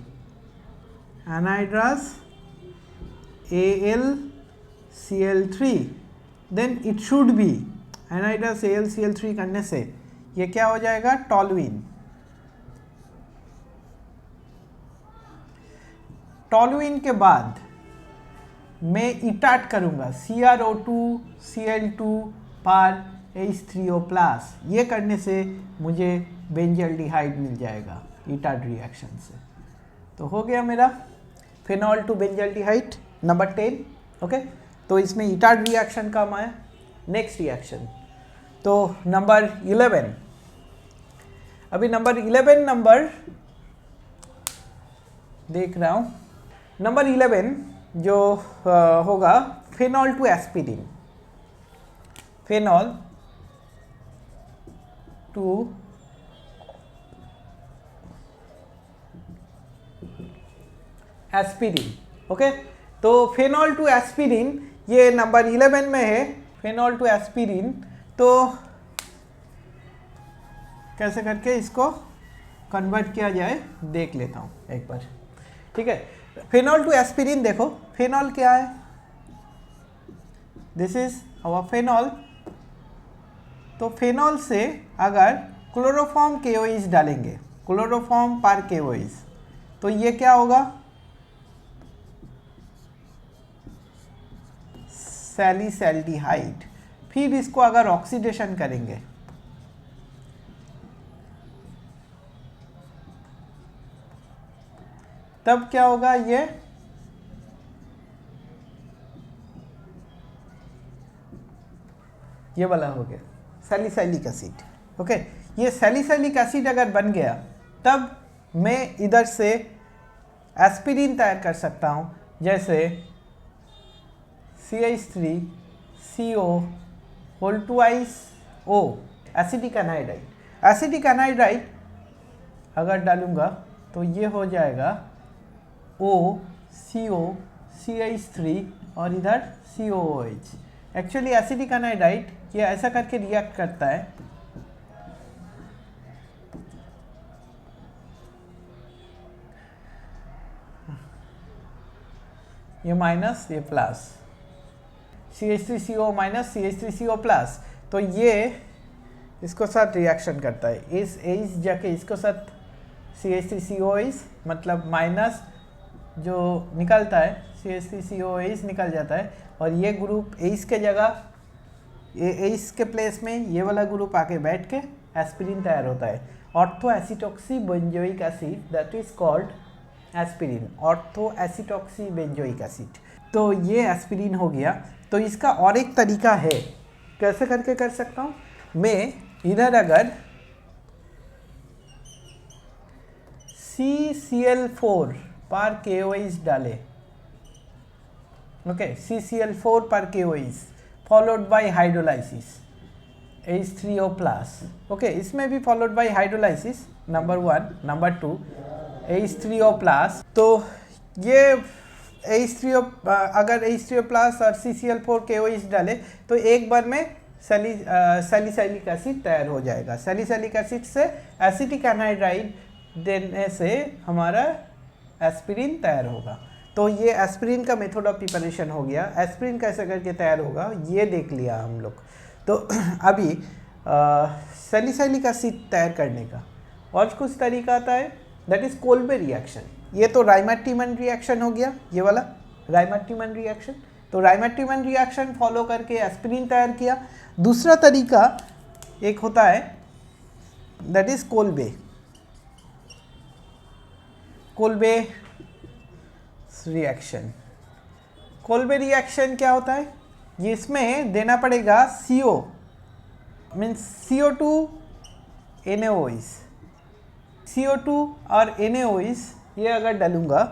anhydrous AlCl3, then it should be anhydrous AlCl3 करने से ये क्या हो जाएगा, टॉलुइन। टॉलुइन के बाद मैं इटाट करूंगा CrO2Cl2 पर H3O+, ये करने से मुझे बेंजल्डिहाइड मिल जाएगा इटाट रिएक्शन से। तो हो गया मेरा phenol to benzaldehyde number 10। Okay, तो इसमें इटाट रिएक्शन काम आया। नेक्स्ट रिएक्शन तो नंबर 11। अभी नंबर 11 नंबर देख रहा हूँ। नंबर 11 जो होगा phenol to aspirin, phenol to aspirin. Okay, तो फिनॉल टू एस्पिरिन ये नंबर 11 में है, फिनॉल टू एस्पिरिन। तो कैसे करके इसको कन्वर्ट किया जाए देख लेता हूँ एक बार, ठीक है। फिनॉल टू एस्पिरिन देखो, फिनॉल क्या है, दिस इज आवर फिनॉल। तो फिनॉल से अगर क्लोरोफॉर्म KOH डालेंगे, क्लोरोफॉर्म पर KOH, तो ये क्या होगा, सैलिसैल्डिहाइड। फिर इसको अगर ऑक्सीडेशन करेंगे तब क्या होगा, ये वाला हो गया सैलिसैलिक एसिड। ओके, ये सैलिसैलिक एसिड अगर बन गया तब मैं इधर से एस्पिरिन तैयार कर सकता हूँ, जैसे CH3CO whole twice O acidic anhydride. Acidic anhydride अगर डालूंगा तो ये हो जाएगा OCO CH3 और इधर COOH। एक्चुअली एसिडिक एनहाइड्राइड ये ऐसा करके रिएक्ट करता है, ये माइनस ये plus, CH3CO minus CH3CO plus. तो ये इसको साथ रिएक्शन करता है, इस H जाके इसको साथ CH3COH, मतलब माइनस जो निकलता है CH3COH निकल जाता है, और ये ग्रुप H के जगह, ये H के प्लेस में ये वाला ग्रुप आके बैठ के एस्पिरिन तैयार होता है, ortho acetoxy benzoic acid, that is called aspirin, ortho acetoxy benzoic acid. तो ये एस्पिरिन हो गया। तो इसका और एक तरीका है, कैसे करके कर सकता हूँ मैं, इधर अगर CCl4 पर KOH डाले, ओके, CCl4 पर KOH followed by hydrolysis H3O+, okay, इसमें भी followed by hydrolysis number 1, number 2 H3O+। तो ये H3O अगर H3O+ और CCl4 KOH डाले तो एक बार में सैलिसैलिक एसिड तैयार हो जाएगा। सैलिसैलिक एसिड से एसिटिक एनहाइड्राइड देने से हमारा एस्पिरिन तैयार होगा। तो ये एस्पिरिन का मेथड ऑफ प्रिपरेशन हो गया। एस्पिरिन कैसे करके तैयार होगा ये देख लिया हम लोग। तो अभी सैलिसैलिक एसिड तैयार करने का और कुछ तरीका आता है, दैट इज कोल्बे रिएक्शन। ये तो राइमर-टीमन रिएक्शन हो गया, ये वाला राइमर-टीमन रिएक्शन। तो राइमर-टीमन रिएक्शन फॉलो करके एस्पिरिन तैयार किया। दूसरा तरीका एक होता है, that is Kolbe, Kolbe reaction. Kolbe reaction क्या होता है, ये इसमें देना पड़ेगा CO means CO2 NaOH, CO2 और NaOH ये अगर डालूंगा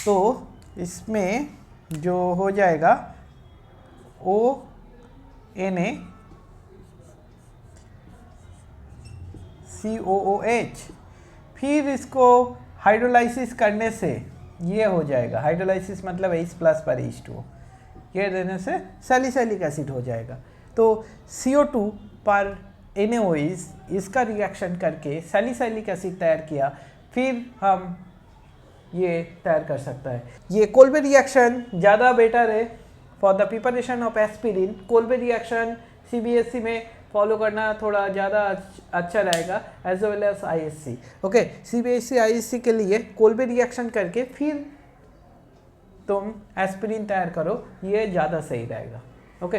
तो इसमें जो हो जाएगा ONa COOH। फिर इसको हाइड्रोलाइसिस करने से ये हो जाएगा, हाइड्रोलाइसिस मतलब H+ पर H2O, ये देने से सैलिसैलिक एसिड हो जाएगा। तो CO2 पर NaOH इसका रिएक्शन करके सैलिसैलिक एसिड तैयार किया। फिर हम ये तैयार कर सकता है। ये कोल्बे रिएक्शन ज़्यादा बेटर है for the preparation of aspirin. Kolbe reaction CBSE में फॉलो करना थोड़ा ज़्यादा अच्छा रहेगा as well as ISC। Okay, CBSE ISC के लिए कोल्बे रिएक्शन करके फिर तुम एस्पिरिन तैयार करो, ये ज़्यादा सही रहेगा। ओके,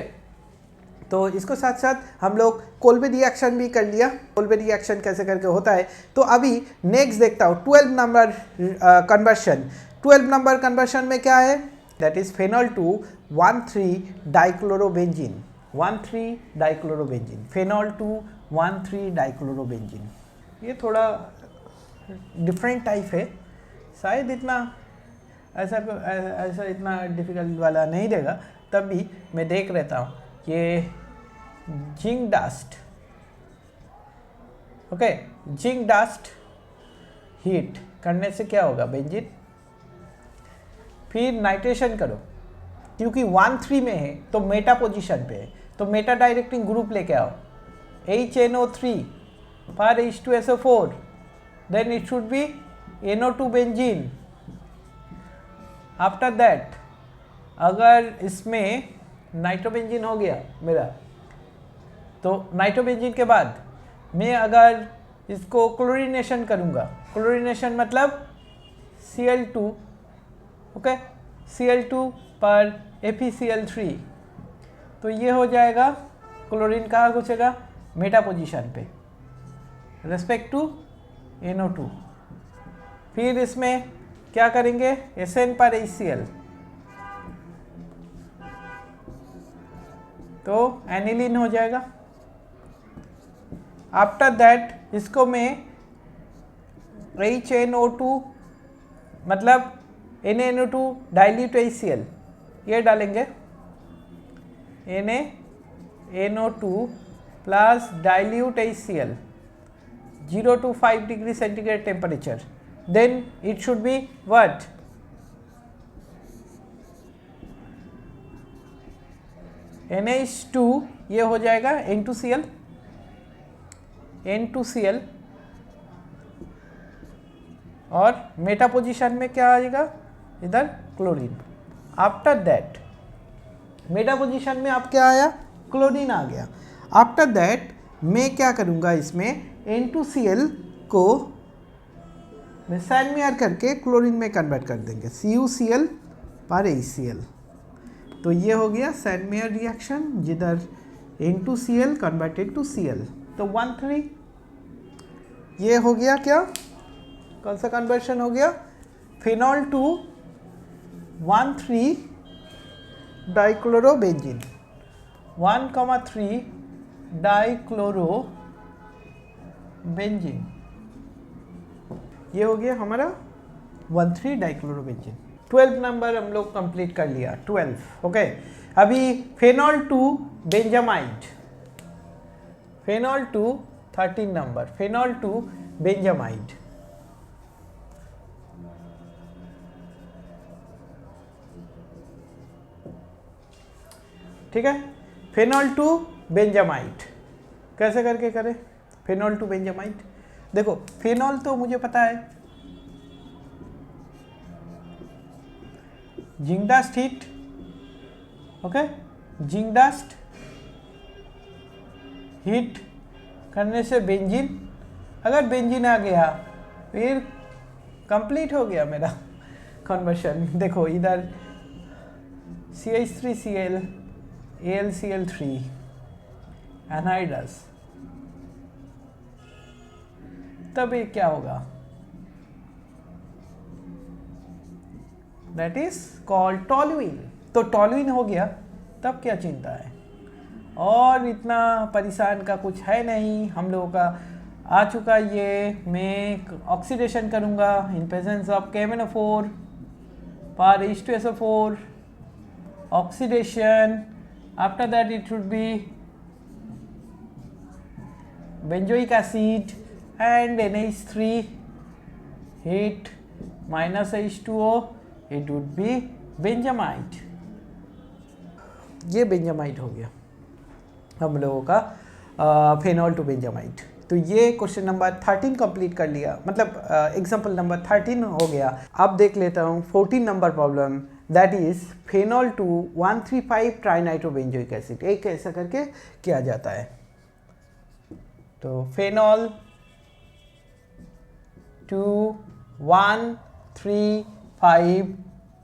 तो इसको साथ साथ हम लोग कोल्बे रिएक्शन भी कर लिया, कोल्बे रिएक्शन कैसे करके होता है। तो अभी नेक्स्ट देखता हूँ 12 नंबर कन्वर्शन। 12 नंबर कन्वर्शन में क्या है, that is phenol to 1,3 dichlorobenzene. 1,3 dichlorobenzene, phenol to 1,3 dichlorobenzene. ये थोड़ा डिफरेंट टाइप है, शायद इतना ऐसा इतना डिफिकल्ट वाला नहीं रहेगा, तब भी मैं देख रहता हूँ। ये zinc dust, okay, zinc dust heat करने से क्या होगा, बेंजीन। फिर नाइट्रेशन करो, क्योंकि 1,3 में है तो मेटा पोजीशन पे है, तो मेटा डायरेक्टिंग ग्रुप लेके आओ, HNO3 पर H2SO4, then it should be NO2 benzene. After that अगर इसमें नाइट्रोबेंजीन हो गया मेरा, तो नाइट्रोबेंजीन के बाद मैं अगर इसको क्लोरीनेशन करूँगा, क्लोरीनेशन मतलब Cl2, ओके, Cl2 पर FeCl3, तो ये हो जाएगा क्लोरीन कहाँ घुसेगा, मेटा पोजीशन पे रेस्पेक्ट टू NO2। फिर इसमें क्या करेंगे, Sn पर HCl, तो एनिलीन हो जाएगा। आफ्टर दैट इसको मैं HNO2 मतलब NaNO2 डाइल्यूट HCl ये डालेंगे, NaNO2 plus dilute HCl 0 to 5 degree centigrade temperature, then it should be what, NH2, ये हो जाएगा N2Cl, N2Cl, और मेटा पोजीशन में क्या आएगा, इधर chlorine. After that Meta position में अब क्या आया, क्लोरीन आ गया। आफ्टर दैट मैं क्या करूँगा, इसमें N2Cl को मैं सैनमेयर करके क्लोरीन में कन्वर्ट कर देंगे, CuCl पर HCl, तो ये हो गया सैनमेयर रिएक्शन, जिधर N2Cl कन्वर्टेड टू Cl, तो 1,3 ये हो गया। क्या, कौन सा कन्वर्शन हो गया, फिनॉल टू 1,3 डाइक्लोरोबेंजीन, 1,3 डाइक्लोरोबेंजीन, ये हो गया हमारा 1,3 डाइक्लोरोबेंजीन। 12 नंबर हम लोग कंप्लीट कर लिया, 12। ओके, अभी phenol to benzamide, phenol to 13 number, phenol to benzamide. ठीक है, फेनॉल टू बेंजामाइड कैसे करके करें, फेनॉल टू बेंजामाइड। देखो फेनॉल तो मुझे पता है, zinc dust heat, okay, zinc dust heat करने से बेंजीन, अगर बेंजीन आ गया फिर कंप्लीट हो गया मेरा कन्वर्शन। देखो इधर CH3Cl AlCl3 एनहाइड्रस, तब ये क्या होगा, दैट इज कॉल्ड टॉलुइन। तो टॉलुइन हो गया, तब क्या चिंता है, और इतना परेशान का कुछ है नहीं, हम लोगों का आ चुका ये। मैं ऑक्सीडेशन करूँगा इन प्रेजेंस ऑफ KMnO4 पर H2SO4, oxidation. After that it should B benzoic acid and NH3 heat minus H2O, it would be benzamide. ये बेंजामाइड हो गया हम लोगों का फेनॉल टू बेंजामाइड। तो ये क्वेश्चन नंबर 13 कंप्लीट कर लिया, मतलब एग्जांपल नंबर 13 हो गया। अब देख लेता हूँ 14 number problem, that is phenol 2,1,3,5 trinitrobenzoic acid. एक ऐसा करके किया जाता है। तो फेनॉल 2,1,3,5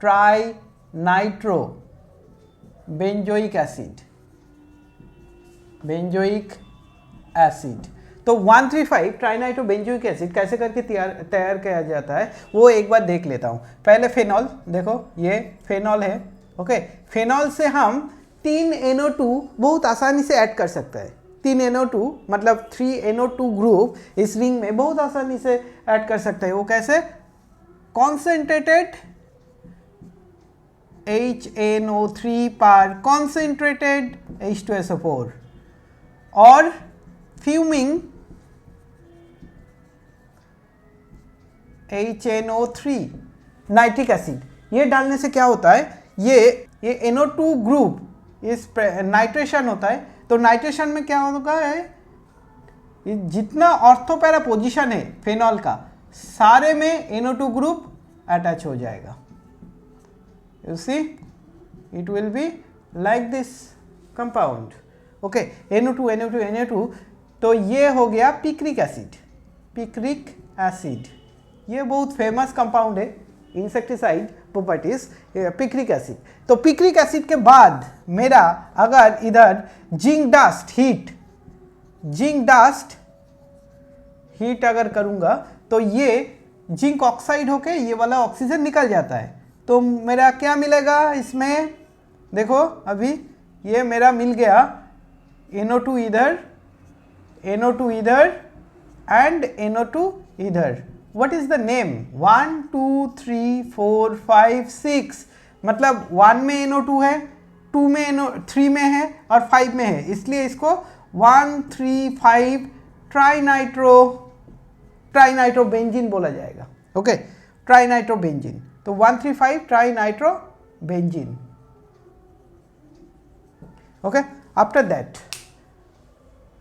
ट्राइनाइट्रोबेंजोइक एसिड। तो 1,3,5 ट्राइनाइट्रोबेंजोइक एसिड कैसे करके तैयार किया जाता है वो एक बार देख लेता हूँ। पहले फेनॉल, देखो ये फेनॉल है, ओके। फेनॉल से हम 3 NO2 बहुत आसानी से ऐड कर सकते हैं। 3 NO2 मतलब 3 NO2 ग्रुप इस रिंग में बहुत आसानी से ऐड कर सकते हैं। वो कैसे? कॉन्सेंट्रेटेड HNO3 पर कॉन्सेंट्रेटेड H2SO4 और फ्यूमिंग HNO3 नाइट्रिक एसिड। ये डालने से क्या होता है, ये NO2 ग्रुप इस नाइट्रेशन होता है। तो नाइट्रेशन में क्या होगा है, जितना ऑर्थोपैरा पोजीशन है फेनॉल का, सारे में NO2 ग्रुप अटैच हो जाएगा। You see, it will be like this compound, okay. NO2 तो ये हो गया पिक्रिक एसिड। ये बहुत फेमस कंपाउंड है, इंसेक्टिसाइड प्रॉपर्टीज, पिक्रिक एसिड। तो पिक्रिक एसिड के बाद मेरा अगर इधर जिंक हीट अगर करूंगा तो ये जिंक ऑक्साइड होके ये वाला ऑक्सीजन निकल जाता है। तो मेरा क्या मिलेगा इसमें, देखो अभी ये मेरा मिल गया NO2 इधर एंड NO2 इधर। What is the name? 1 2 3 4 5 6, मतलब 1 में NO2 है, 2 में 3 में है और 5 में है, इसलिए इसको 1,3,5 ट्राइनाइट्रोबेंजीन बोला जाएगा, ओके। ट्राइनाइट्रोबेंजीन, तो 1,3,5 ट्राइनाइट्रोबेंजीन, ओके। आफ्टर दैट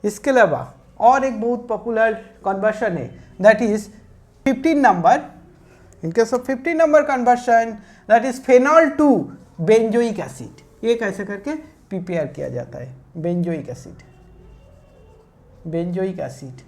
इसके अलावा और एक बहुत पॉपुलर कन्वर्शन है, that is 15 number. In case of 15 number conversion, that is phenol to benzoic acid. ये कैसे करके PPR किया जाता है, बेंजोइक एसिड।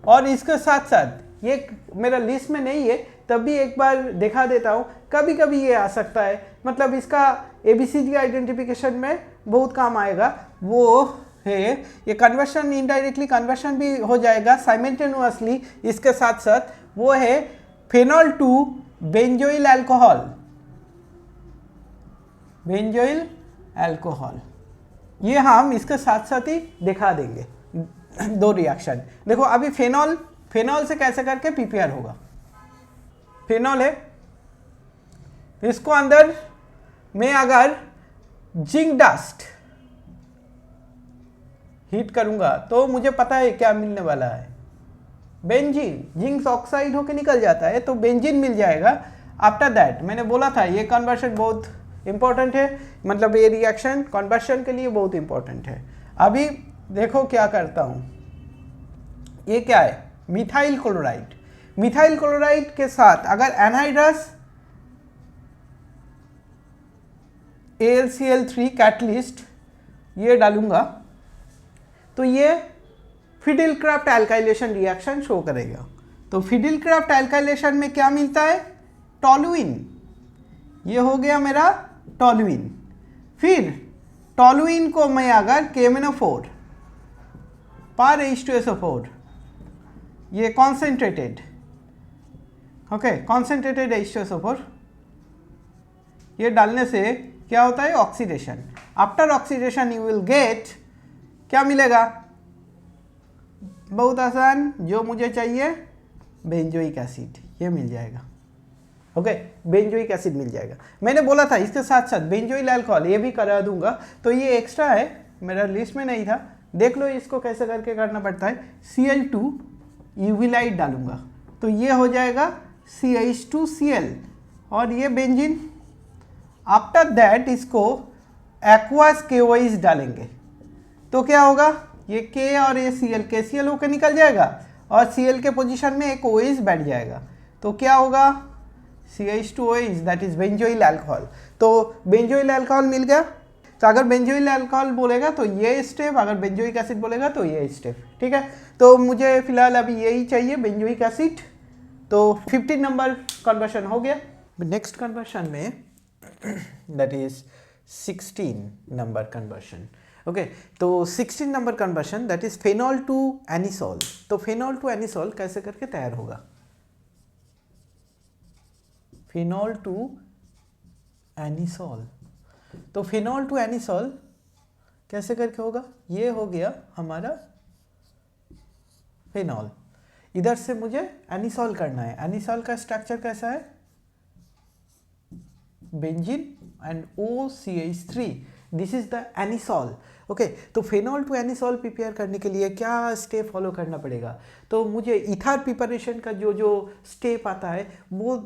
और इसके साथ साथ ये मेरा लिस्ट में नहीं है, तब भी एक बार दिखा देता हूँ। कभी कभी ये आ सकता है, मतलब इसका ABCD आइडेंटिफिकेशन में बहुत काम आएगा। वो है ये कन्वर्शन, इनडायरेक्टली कन्वर्शन भी हो जाएगा साइमल्टेनियसली इसके साथ साथ। वो है फेनॉल टू बेंजोइल अल्कोहल। ये हम इसके साथ साथ ही दिखा देंगे दो रिएक्शन। देखो अभी फेनॉल से कैसे करके PPR होगा। फेनॉल है, इसको अंदर में अगर जिंक डस्ट हीट करूंगा तो मुझे पता है क्या मिलने वाला है, बेंजीन। जिंक ऑक्साइड होके निकल जाता है तो बेंजीन मिल जाएगा। आफ्टर दैट मैंने बोला था ये कन्वर्शन बहुत इंपॉर्टेंट है, मतलब ये रिएक्शन कन्वर्शन के लिए बहुत इंपॉर्टेंट है। अभी देखो क्या करता हूँ, ये क्या है, मिथाइल क्लोराइड के साथ अगर एनहाइड्रस AlCl3 कैटलिस्ट ये डालूंगा तो ये फिडिलक्राफ्ट एल्काइलेशन रिएक्शन शो करेगा। तो फिडिलक्राफ्ट एल्काइलेशन में क्या मिलता है, टॉलुइन। ये हो गया मेरा टॉलुइन। फिर टॉलुइन को मैं अगर KMnO4 पर H2SO4, ये कॉन्सेंट्रेटेड, ओके, कॉन्सेंट्रेटेड H2SO4, ये डालने से क्या होता है, oxidation. After oxidation you will gate, क्या मिलेगा, बहुत आसान, जो मुझे चाहिए बेंजोइक एसिड, ये मिल जाएगा, ओके। बेंजोइक एसिड मिल जाएगा। मैंने बोला था इसके साथ साथ बेंजोइल अल्कोहल ये भी करा दूंगा, तो ये एक्स्ट्रा है, मेरा लिस्ट में नहीं था। देख लो इसको कैसे करके करना पड़ता है। Cl2 यूविलाइट डालूंगा तो ये हो जाएगा CH2Cl और ये बेंजीन। आफ्टर दैट इसको एक्वास KOH डालेंगे तो क्या होगा, ये K और ये Cl, KCl होकर निकल जाएगा और Cl के पोजीशन में एक OH बैठ जाएगा, तो क्या होगा CH2OH, that is benzoyl alcohol. तो बेंजोइल अल्कोहल मिल गया। तो अगर बेंजोइल अल्कोहल बोलेगा तो ये स्टेप, अगर बेंजोइक एसिड बोलेगा तो ये स्टेप, ठीक है। तो मुझे फिलहाल अभी यही चाहिए, बेंजोइक एसिड। तो 15 नंबर कन्वर्शन हो गया। नेक्स्ट कन्वर्शन में that is 16 number conversion. Okay, तो 16 number conversion that is phenol to anisole. तो फेनॉल टू एनिसॉल कैसे करके तैयार होगा? फेनॉल टू एनिसॉल, तो फेनॉल टू एनिसॉल कैसे करके होगा? ये हो गया हमारा फेनॉल, इधर से मुझे एनिसॉल करना है। एनिसॉल का स्ट्रक्चर कैसा है? Benzene and OCH3, this is the anisole. Okay, तो फेनॉल टू एनिसॉल प्रिपेयर करने के लिए क्या स्टेप फॉलो करना पड़ेगा? तो मुझे ईथर प्रिपरेशन का जो जो स्टेप आता है वो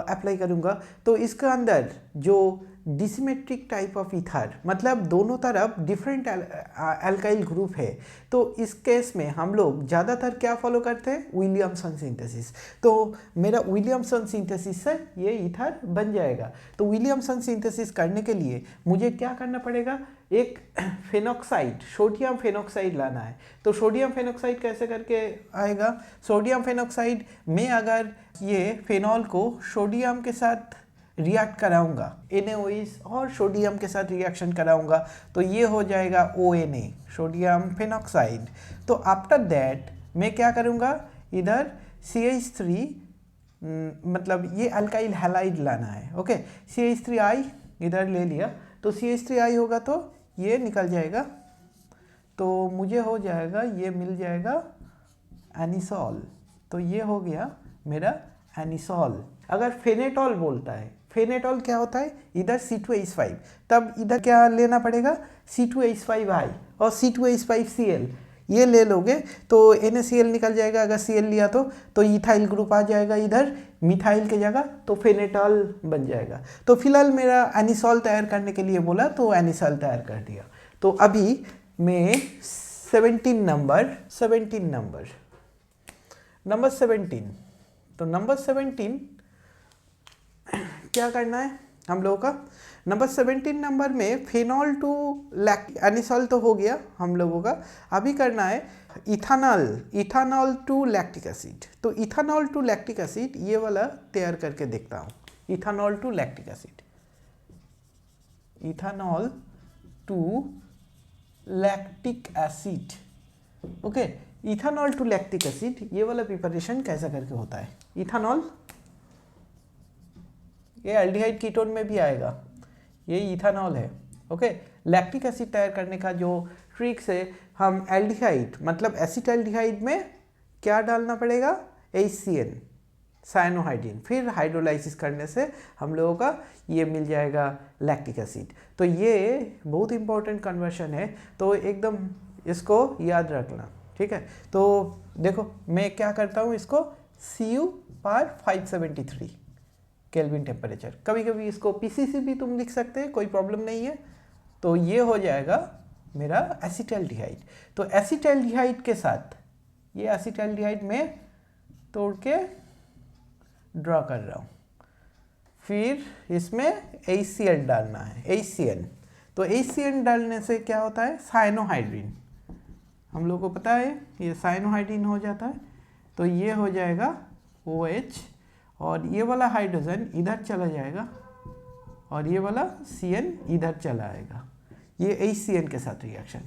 अप्लाई करूँगा। तो इसका अंदर जो डिसिमेट्रिक टाइप ऑफ ईथर, मतलब दोनों तरफ डिफरेंट अल्काइल ग्रुप है, तो इस केस में हम लोग ज़्यादातर क्या फॉलो करते हैं? Williamson synthesis. तो मेरा विलियमसन सिंथेसिस से ये ईथर बन जाएगा। तो विलियमसन सिंथेसिस करने के लिए मुझे क्या करना पड़ेगा? एक फेनॉक्साइड, सोडियम फेनॉक्साइड लाना है। तो सोडियम फेनॉक्साइड कैसे करके आएगा? सोडियम फेनॉक्साइड में अगर ये फेनॉल को सोडियम के साथ रिएक्ट कराऊंगा, NaOH और सोडियम के साथ रिएक्शन कराऊंगा, तो ये हो जाएगा ONA, सोडियम फेनॉक्साइड। तो आफ्टर दैट मैं क्या करूंगा? इधर CH3, मतलब ये अल्काइल हैलाइड लाना है। ओके, CH3I इधर ले लिया, तो CH3I होगा तो ये निकल जाएगा, तो मुझे हो जाएगा, ये मिल जाएगा एनिसॉल। तो ये हो गया मेरा एनिसॉल। अगर फेनेटॉल बोलता है, फेनेटॉल क्या होता है? इधर C2H5, तब इधर क्या लेना पड़ेगा? C2H5I और C2H5Cl, ये ले लोगे तो NaCl निकल जाएगा। अगर Cl लिया तो इथाइल ग्रुप आ जाएगा इधर मिथाइल के जगह, तो फेनेटॉल बन जाएगा। तो फिलहाल मेरा एनिसॉल तैयार करने के लिए बोला, तो एनिसॉल तैयार कर दिया। तो अभी मैं 17 नंबर 17, तो नंबर 17 क्या करना है हम लोगों का? नंबर 17 नंबर में फेनॉल टू एनिसॉल तो हो गया हम लोगों का। अभी करना है इथानॉल टू लैक्टिक एसिड। तो इथानॉल टू लैक्टिक एसिड ये वाला तैयार करके देखता हूँ। Ethanol to lactic acid, ethanol to lactic acid. Okay, ethanol to lactic acid ये वाला प्रिपरेशन कैसा करके होता है? इथानॉल, ये एल्डिहाइड कीटोन में भी आएगा, ये इथानॉल है। ओके, लैक्टिक एसिड तैयार करने का जो ट्रिक्स है, हम एल्डिहाइड मतलब एसिटाल्डिहाइड में क्या डालना पड़ेगा? HCN, साइनोहाइड्रिन, फिर हाइड्रोलाइसिस करने से हम लोगों का ये मिल जाएगा लैक्टिक एसिड। तो ये बहुत इंपॉर्टेंट कन्वर्शन है, तो एकदम इसको याद रखना, ठीक है। तो देखो मैं क्या करता हूँ, इसको Cu/573 केल्विन टेम्परेचर, कभी कभी इसको PCC भी तुम लिख सकते हैं, कोई प्रॉब्लम नहीं है। तो ये हो जाएगा मेरा एसिटाल्डिहाइड। तो एसिटाल्डिहाइड के साथ ये एसिटाल्डिहाइड में तोड़ के ड्रॉ कर रहा हूँ, फिर इसमें HCl डालना है, HCN। तो HCN डालने से क्या होता है? साइनोहाइड्रिन, हम लोग को पता है ये साइनोहाइड्रिन हो जाता है। तो ये हो जाएगा OH और ये वाला हाइड्रोजन इधर चला जाएगा और ये वाला CN इधर चला आएगा, ये HCN के साथ रिएक्शन।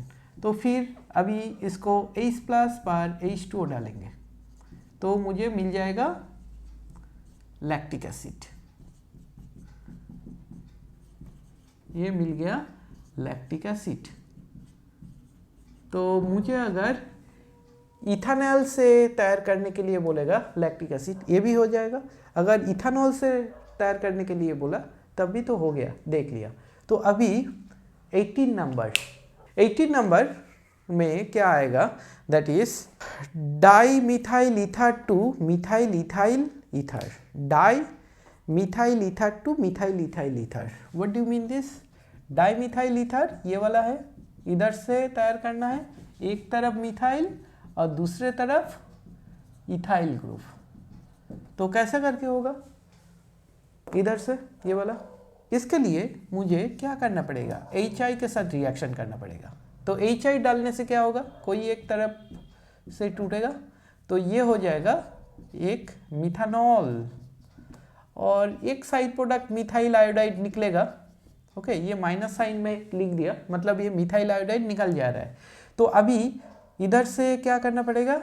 तो फिर अभी इसको H+/H2O डालेंगे, तो मुझे मिल जाएगा लैक्टिक एसिड। ये मिल गया लैक्टिक एसिड। तो मुझे अगर इथानॉल से तैयार करने के लिए बोलेगा लैक्टिक एसिड, ये भी हो जाएगा। अगर इथानॉल से तैयार करने के लिए बोला तब भी तो हो गया, देख लिया। तो अभी 18 नंबर में क्या आएगा? That is dimethyl ether to methyl ethyl ether, dimethyl ether to methyl ethyl ether. What do you mean this? Dimethyl ether ये वाला है, इधर से तैयार करना है एक तरफ मिथाइल और दूसरे तरफ इथाइल ग्रुप। तो कैसे करके होगा इधर से ये वाला? इसके लिए मुझे क्या करना पड़ेगा, HI के साथ रिएक्शन करना पड़ेगा। तो HI डालने से क्या होगा, कोई एक तरफ से टूटेगा, तो ये हो जाएगा एक मिथानॉल और एक साइड प्रोडक्ट मिथाइल आयोडाइड निकलेगा। ओके, ये माइनस साइन में लिख दिया, मतलब ये मिथाइल आयोडाइड निकल जा रहा है। तो अभी इधर से क्या करना पड़ेगा,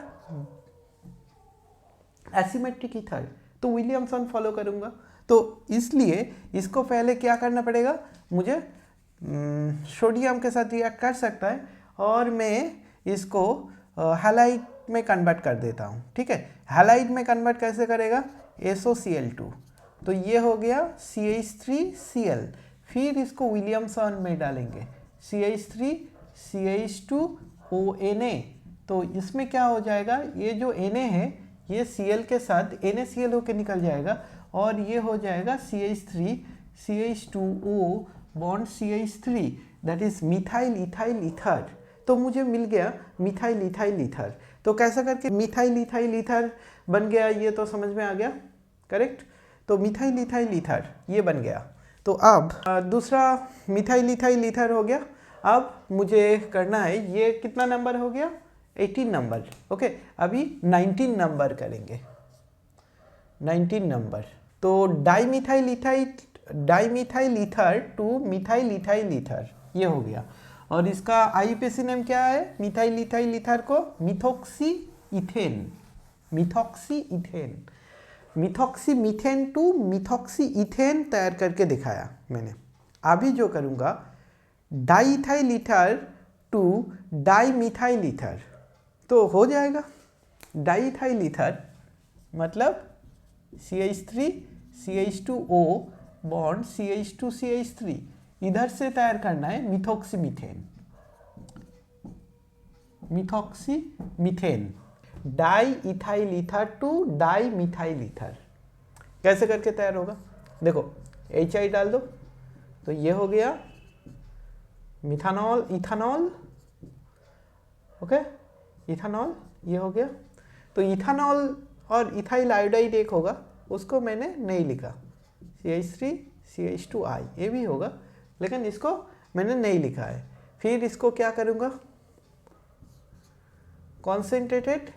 एसिमेट्रिक ईथर, तो विलियमसन फॉलो करूंगा। तो इसलिए इसको पहले क्या करना पड़ेगा, मुझे सोडियम के साथ रिएक्ट कर सकता है और मैं इसको हैलाइड में कन्वर्ट कर देता हूँ। ठीक है, हैलाइड में कन्वर्ट कैसे करेगा, SOCl2, तो ये हो गया CH3Cl, फिर इसको विलियमसन में डालेंगे CH3CH2ONa, तो इसमें क्या हो जाएगा, ये जो Na है ये Cl के साथ NaCl होकर निकल जाएगा और ये हो जाएगा CH3CH2O bond CH3, that is methyl ethyl ether. तो मुझे मिल गया मिथाइल इथाइल ईथर। तो कैसा करके मिथाइल इथाइल ईथर बन गया, ये तो समझ में आ गया, करेक्ट। तो मिथाइल इथाइल ईथर ये बन गया। तो अब दूसरा मिथाइल इथाइल ईथर हो गया। अब मुझे करना है, ये कितना नंबर हो गया, 18 नंबर। ओके, अभी 19 नंबर करेंगे, 19 नंबर। तो dimethyl ether to methyl ethyl ether ये हो गया। और इसका IUPAC नेम क्या है, मिथाइल इथाइल ईथर को methoxy ethane, methoxy methane to methoxy ethane तैयार करके दिखाया मैंने। अभी जो करूँगा, diethyl ether to dimethyl ether, तो हो जाएगा डाईइथाइल ईथर मतलब CH3CH2O बॉन्ड CH2CH3, इधर से तैयार करना है methoxy diethyl ether to dimethyl ether. कैसे करके तैयार होगा, देखो HI डाल दो, तो ये हो गया मिथानॉल इथानॉल। ओके, इथानॉल ये हो गया। तो इथानॉल और इथाइल आयोडाइड एक होगा, उसको मैंने नहीं लिखा, CH3CH2I ये भी होगा, लेकिन इसको मैंने नहीं लिखा है। फिर इसको क्या करूँगा, concentrated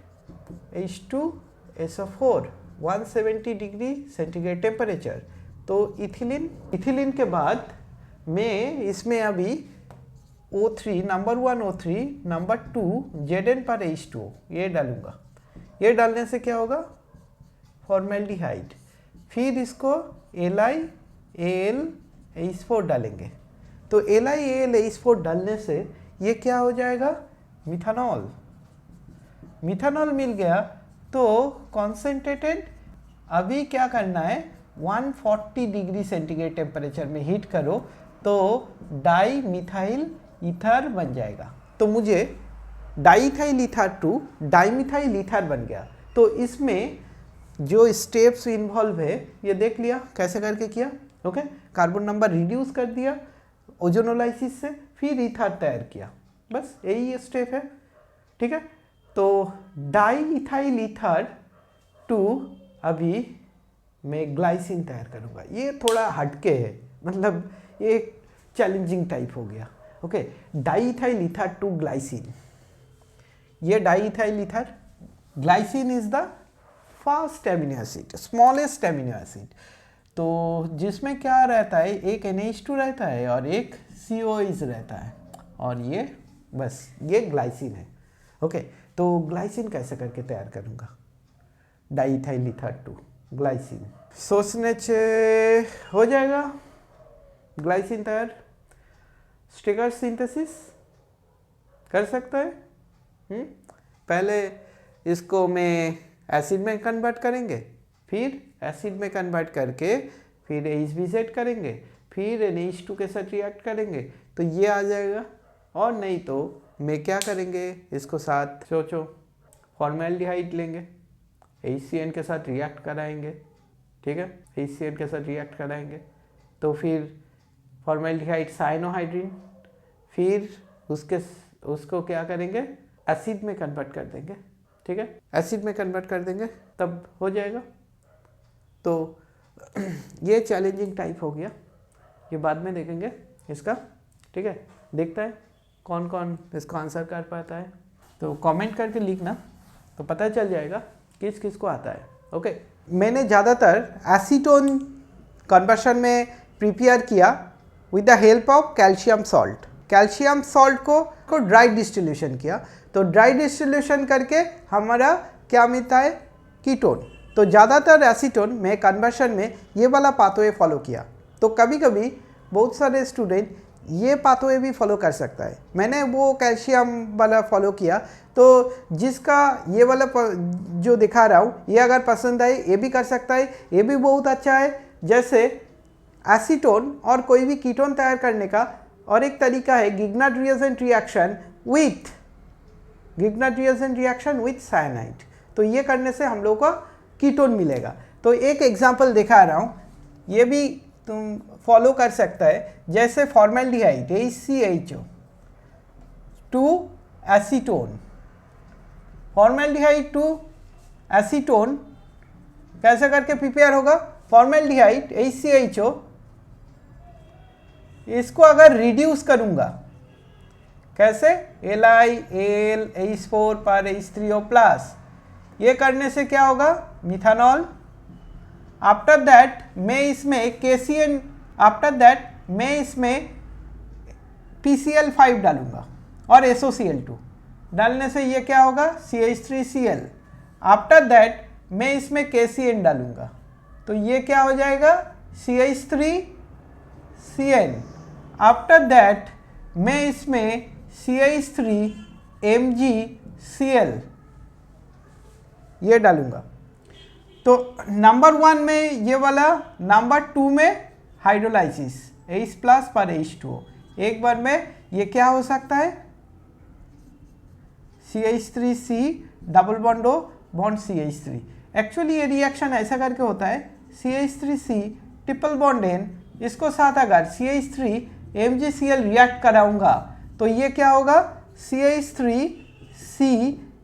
H2SO4 170 degree centigrade temperature. तो इथिलीन के बाद मैं इसमें अभी O3 number 1 O3 number 2 Zn/H2 ये डालूंगा। ये डालने से क्या होगा, फॉर्मेल्डिहाइड। फिर इसको LiAlH4 डालेंगे। तो LiAlH4 डालने से ये क्या हो जाएगा, मिथानॉल मिल गया। तो कॉन्सेंट्रेटेड अभी क्या करना है, 140 डिग्री सेंटीग्रेड टेम्परेचर में हीट करो तो डाई मिथाइल ईथर बन जाएगा। तो मुझे diethyl ether to dimethyl ether बन गया। तो इसमें जो स्टेप्स इन्वॉल्व है ये देख लिया कैसे करके किया। ओके, कार्बन नंबर रिड्यूस कर दिया ओजोनोलाइसिस से, फिर ईथर तैयार किया, बस यही स्टेप है। ठीक है, तो डाईइथाइल ईथर टू अभी मैं ग्लाइसिन तैयार करूँगा। ये थोड़ा हटके है, मतलब ये चैलेंजिंग टाइप हो गया। Okay, diethyl ether to glycine, ये diethyl ether, glycine is the first amino acid, smallest amino acid. तो जिसमें क्या रहता है, एक NH2 रहता है और एक COH रहता है, और ये बस ये ग्लाइसिन है। ओके, तो ग्लाइसिन कैसे करके तैयार करूँगा, डाईइथाइल ईथर टू ग्लाइसिन सोचने से हो जाएगा ग्लाइसिन तैयार। स्टिगर सिंथेसिस कर सकता है। पहले इसको में एसिड में कन्वर्ट करेंगे, फिर एसिड में कन्वर्ट करके फिर HBZ करेंगे, फिर NH2 के साथ रिएक्ट करेंगे, तो ये आ जाएगा। और नहीं तो मैं क्या करेंगे, इसको साथ सोचो, फॉर्मेल्डिहाइड लेंगे, HCN के साथ रिएक्ट कराएंगे। ठीक है, HCN के साथ रिएक्ट कराएंगे, तो फिर फॉर्मेल्डिहाइड साइनोहाइड्रिन, फिर उसको क्या करेंगे, एसिड में कन्वर्ट कर देंगे, ठीक है, एसिड में कन्वर्ट कर देंगे तब हो जाएगा। तो ये चैलेंजिंग टाइप हो गया, ये बाद में देखेंगे इसका, ठीक है। देखता है कौन कौन इसको आंसर कर पाता है, तो कमेंट करके लिखना तो पता चल जाएगा किस किस को आता है। ओके, मैंने ज़्यादातर एसीटोन कन्वर्शन में प्रिपेयर किया with the help of calcium salt. Calcium salt को ड्राई डिस्टिल्यूशन किया, तो ड्राई डिस्टिल्यूशन करके हमारा क्या मिलता है, कीटोन। तो ज़्यादातर एसीटोन में कन्वर्शन में ये वाला पाथवे फॉलो किया। तो कभी कभी बहुत सारे स्टूडेंट ये पाथवे भी फॉलो कर सकता है, मैंने वो कैल्शियम वाला फॉलो किया। तो जिसका ये वाला जो दिखा रहा हूँ ये अगर पसंद आए ये भी कर सकता है, ये भी बहुत अच्छा है। जैसे एसीटोन और कोई भी कीटोन तैयार करने का और एक तरीका है गिग्नार्ड रिएजेंट रिएक्शन विथ साइनाइड। तो ये करने से हम लोग को कीटोन मिलेगा। तो एक एग्जांपल दिखा रहा हूँ, ये भी तुम फॉलो कर सकता है। जैसे formaldehyde HCHO to acetone, formaldehyde to acetone कैसे करके प्रिपेयर होगा, फॉर्मेल्डिहाइड HCHO इसको अगर रिड्यूस करूंगा कैसे, LiAlH4 पर H3O प्लस, ये करने से क्या होगा, मिथानॉल। आफ्टर दैट मैं इसमें KCN, आफ्टर दैट मैं इसमें PCl5 डालूंगा और SOCl2 डालने से ये क्या होगा, CH3Cl। आफ्टर दैट मैं इसमें KCN डालूंगा तो ये क्या हो जाएगा, CH3Cn। आफ्टर दैट मैं इसमें CH3MgCl ये डालूंगा। तो नंबर 1 में ये वाला, नंबर 2 में हाइड्रोलाइसिस H प्लस पर H2O, एक बार में ये क्या हो सकता है, CH3C double bond O bond CH3। Actually ये रिएक्शन ऐसा करके होता है, CH3C ट्रिपल बॉन्ड N, इसको साथ अगर CH3MgCl रिएक्ट कराऊंगा तो ये क्या होगा, CH3C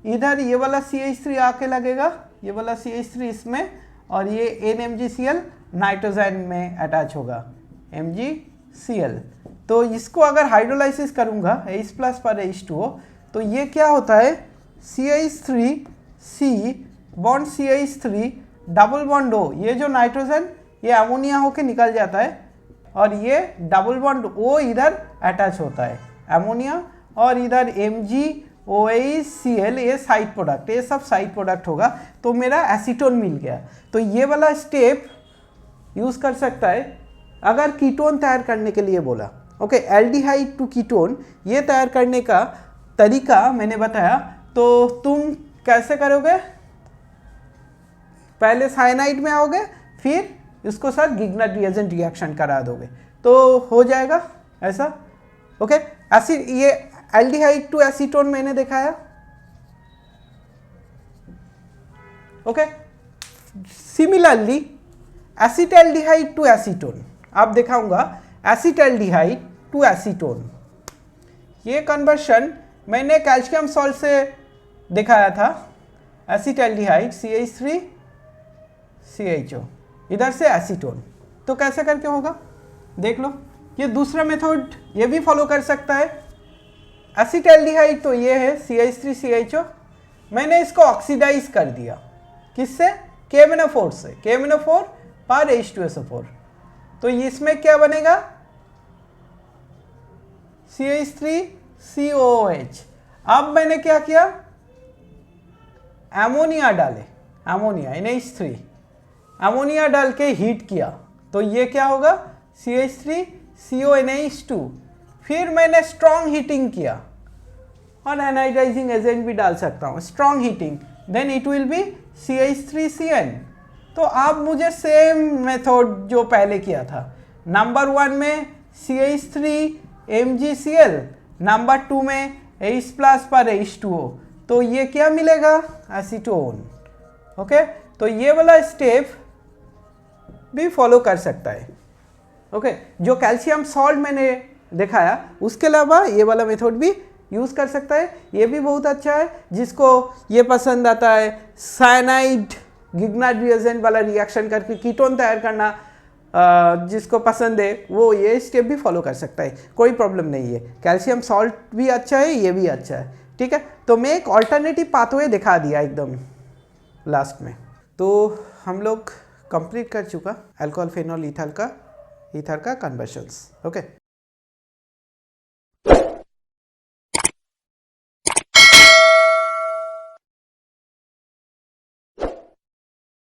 इधर ये वाला CH3 आके लगेगा, ये वाला CH3 इसमें, और ये NMgCl नाइट्रोजन में अटैच होगा MgCl। तो इसको अगर हाइड्रोलाइसिस करूंगा H प्लस पर H2O तो ये क्या होता है, CH3C bond CH3 double bond O, ये जो नाइट्रोजन ये अमोनिया होके निकल जाता है और ये डबल बॉन्ड O इधर अटैच होता है अमोनिया, और इधर MgOHCl ये साइड प्रोडक्ट, ये सब साइड प्रोडक्ट होगा। तो मेरा एसीटोन मिल गया। तो ये वाला स्टेप यूज़ कर सकता है अगर कीटोन तैयार करने के लिए बोला। ओके, एल्डिहाइड टू कीटोन ये तैयार करने का तरीका मैंने बताया। तो तुम कैसे करोगे, पहले साइनाइड में आओगे फिर इसको साथ गिग्नार्ड रिएजेंट रिएक्शन करा दोगे तो हो जाएगा ऐसा। ओके, एसिड ये एल्डिहाइड टू एसीटोन मैंने दिखाया। ओके, सिमिलरली एसिटैल्डिहाइड टू एसीटोन आप दिखाऊंगा, एसिटैल्डिहाइड टू एसीटोन। ये कन्वर्शन मैंने कैल्शियम सॉल्ट से दिखाया था, एसिटैल्डिहाइड CH3CHO इधर से एसीटोन। तो कैसे करके होगा देख लो, ये दूसरा मेथड ये भी फॉलो कर सकता है। एसिटैल्डिहाइड तो ये है CH3CHO, मैंने इसको ऑक्सीडाइज कर दिया किससे, KMnO4 से, KMnO4 पर H2SO4। तो इसमें क्या बनेगा, CH3COOH। अब मैंने क्या किया, एमोनिया डाले, अमोनिया NH3 अमोनिया डाल के हीट किया तो ये क्या होगा, CH3CONH2। फिर मैंने स्ट्रॉन्ग हीटिंग किया और एनाइडाइजिंग एजेंट भी डाल सकता हूँ, strong heating, then it will be CH3CN। तो आप मुझे सेम मेथड जो पहले किया था, नंबर 1 में CH3MgCl, नंबर 2 में H प्लस पर H2O, तो ये क्या मिलेगा, एसीटोन। ओके, तो ये वाला स्टेप भी फॉलो कर सकता है। ओके, जो कैल्शियम सॉल्ट मैंने दिखाया उसके अलावा ये वाला मेथड भी यूज़ कर सकता है, ये भी बहुत अच्छा है। जिसको ये पसंद आता है साइनाइड गिग्नाइट रिएजेंट वाला रिएक्शन करके कीटोन तैयार करना, जिसको पसंद है वो ये स्टेप भी फॉलो कर सकता है, कोई प्रॉब्लम नहीं है। कैल्शियम सॉल्ट भी अच्छा है, ये भी अच्छा है, ठीक है। तो मैं एक ऑल्टरनेटिव पाथवे दिखा दिया एकदम लास्ट में। तो हम लोग कंप्लीट कर चुका अल्कोहल फेनॉल ईथर का कन्वर्शंस, ओके।